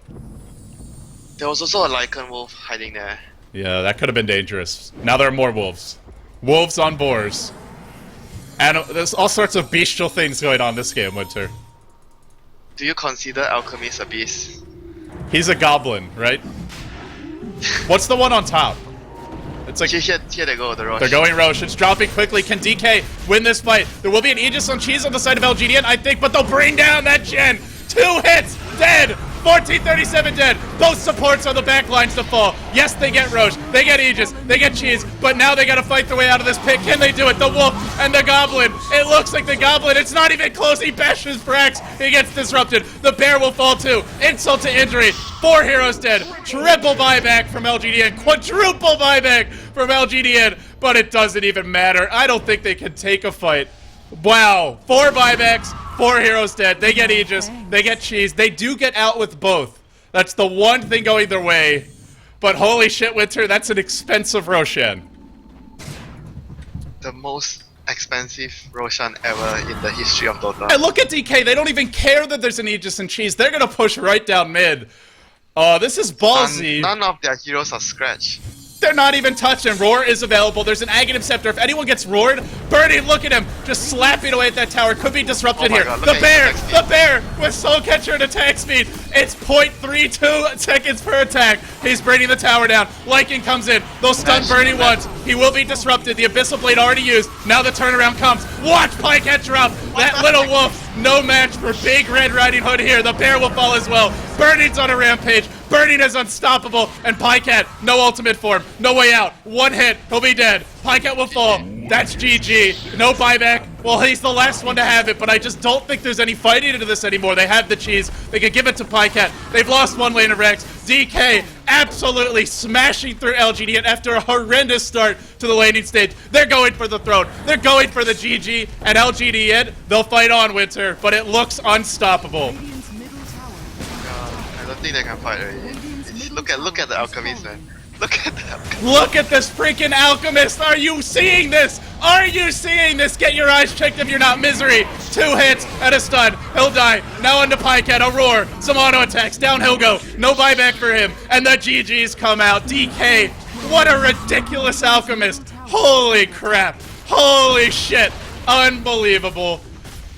There was also a Lycan wolf hiding there. Yeah, that could have been dangerous. Now there are more wolves. Wolves on boars. And there's all sorts of bestial things going on this game, Winter. Do you consider Alchemist a beast? He's a goblin, right? What's the one on top? It's like here they go, the Roche. They're going Roche. It's dropping quickly. Can DK win this fight? There will be an Aegis on Cheese on the side of LGDN, I think, but they'll bring down that Gen. 2 hits, dead. 1437 dead. Both supports on the back lines to fall. Yes, they get Roche. They get Aegis. They get Cheese. But now they gotta fight their way out of this pit. Can they do it? The Wolf and the Goblin. It looks like the Goblin. It's not even close. He bashes Brax. He gets disrupted. The Bear will fall too. Insult to injury. 4 heroes dead. Triple buyback from LGDN. Quadruple buyback from LGDN. But it doesn't even matter. I don't think they can take a fight Wow, 4 buybacks, 4 heroes dead. They get Aegis, they get cheese. They do get out with both. That's the one thing going their way. But holy shit, Winter, that's an expensive Roshan. The most expensive Roshan ever in the history of Dota. And look at DK, they don't even care that there's an Aegis and cheese. They're gonna push right down mid. Oh, this is ballsy. None of their heroes are scratched. They're not even touching. Roar is available. There's an Aghanim Scepter. If anyone gets roared, Birdie, look at him. Just slapping away at that tower. Could be disrupted here. God, the bear with Soul Catcher and attack speed. It's 0.32 seconds per attack. He's bringing the tower down. Lycan comes in. They'll stun Birdie once. He will be disrupted. The Abyssal Blade already used. Now the turnaround comes. Watch Pycat drop. That little wolf. No match for Big Red Riding Hood here. The bear will fall as well. Birdie's on a rampage. Birdie is unstoppable, and Pycat, no ultimate form, no way out. One hit, he'll be dead. Pycat will fall. That's GG. No buyback. Well, he's the last one to have it, but I just don't think there's any fighting into this anymore. They have the cheese. They can give it to Pycat. They've lost one lane of Rex. DK absolutely smashing through LGD, and after a horrendous start to the laning stage, they're going for the throne. They're going for the GG, and LGD, they'll fight on, Winter, but it looks unstoppable. Radiant's middle tower. I don't think they can fight already. Look at the alchemist, man. Look at the alchemist. Look at this freaking alchemist! Are you seeing this? Are you seeing this? Get your eyes checked if you're not. Misery. 2 hits and a stun. He'll die. Now onto Pycat. A roar. Some auto attacks. Down he'll go. No buyback for him. And the GGs come out. DK. What a ridiculous alchemist. Holy crap. Holy shit. Unbelievable.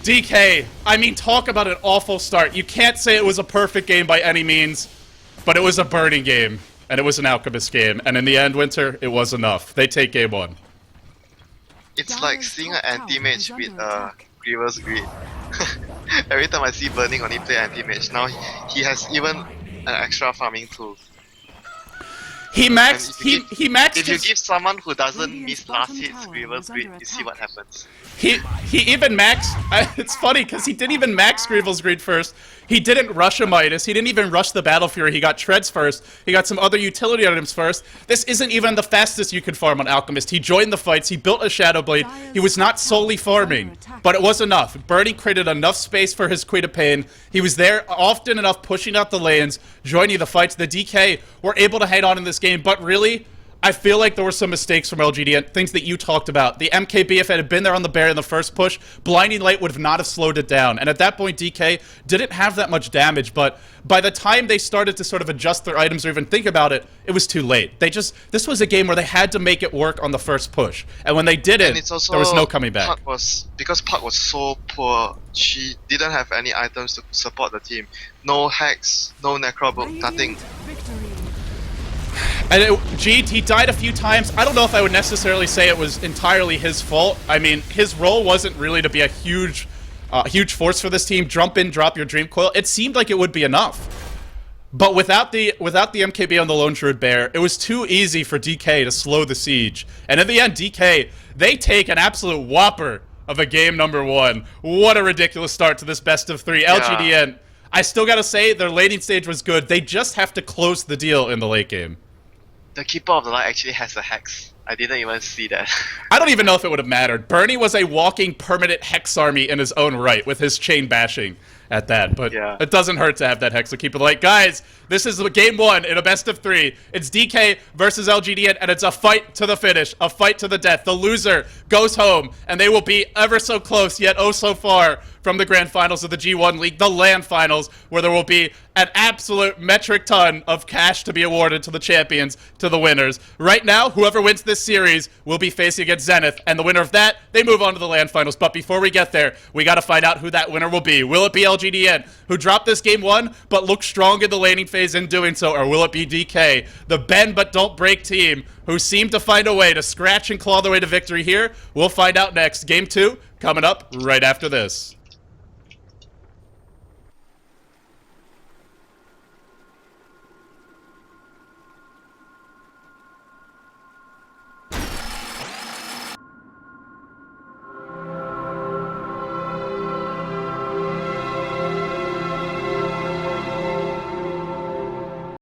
DK. I mean, talk about an awful start. You can't say it was a perfect game by any means, but it was a burning game. And it was an alchemist game, and in the end, Winter, it was enough. They take game 1. It's like seeing an anti-mage with Grievous Greed. Every time I see Burning only play anti-mage, now he has even an extra farming tool. He maxed. He maxed. If you give someone who doesn't miss last hits Grievous Greed, you see what happens. He even maxed. It's funny because he didn't even max Grievous Greed first. He didn't rush a Midas. He didn't even rush the Battle Fury. He got Treads first. He got some other utility items first. This isn't even the fastest you could farm on Alchemist. He joined the fights. He built a Shadow Blade. He was not solely farming, but it was enough. Bernie created enough space for his Queen of Pain. He was there often enough pushing out the lanes, joining the fights. The DK were able to hang on in this game, but really, I feel like there were some mistakes from LGD and things that you talked about. The MKB, if it had been there on the bear in the first push, Blinding Light would have not have slowed it down. And at that point, DK didn't have that much damage, but by the time they started to sort of adjust their items or even think about it, it was too late. This was a game where they had to make it work on the first push. And when they didn't, there was no coming back. Because Park was so poor, she didn't have any items to support the team. No hacks, no necro book, nothing. Victory. And Jeet, he died a few times. I don't know if I would necessarily say it was entirely his fault. I mean, his role wasn't really to be a huge force for this team. Jump in, drop your Dream Coil. It seemed like it would be enough. But without the MKB on the Lone Druid Bear, it was too easy for DK to slow the siege. And in the end, DK, they take an absolute whopper of a game number 1. What a ridiculous start to this best of 3. Yeah. LGDN, I still gotta say, their laning stage was good. They just have to close the deal in the late game. The Keeper of the Light actually has a hex. I didn't even see that. I don't even know if it would have mattered. Bernie was a walking permanent hex army in his own right with his chain bashing at that, but yeah. It doesn't hurt to have that hex to keep it like, guys, this is game 1 in a best of 3. It's DK versus LGD, and it's a fight to the finish, a fight to the death. The loser goes home, and they will be ever so close, yet oh so far from the grand finals of the G1 League, the LAN finals, where there will be an absolute metric ton of cash to be awarded to the champions, to the winners. Right now, whoever wins this series will be facing against Zenith, and the winner of that, they move on to the LAN finals. But before we get there, we got to find out who that winner will be. Will it be LGDN, who dropped this game 1, but looked strong in the laning phase in doing so, or will it be DK, the bend but don't break team, who seemed to find a way to scratch and claw their way to victory here? We'll find out next. Game 2 coming up right after this.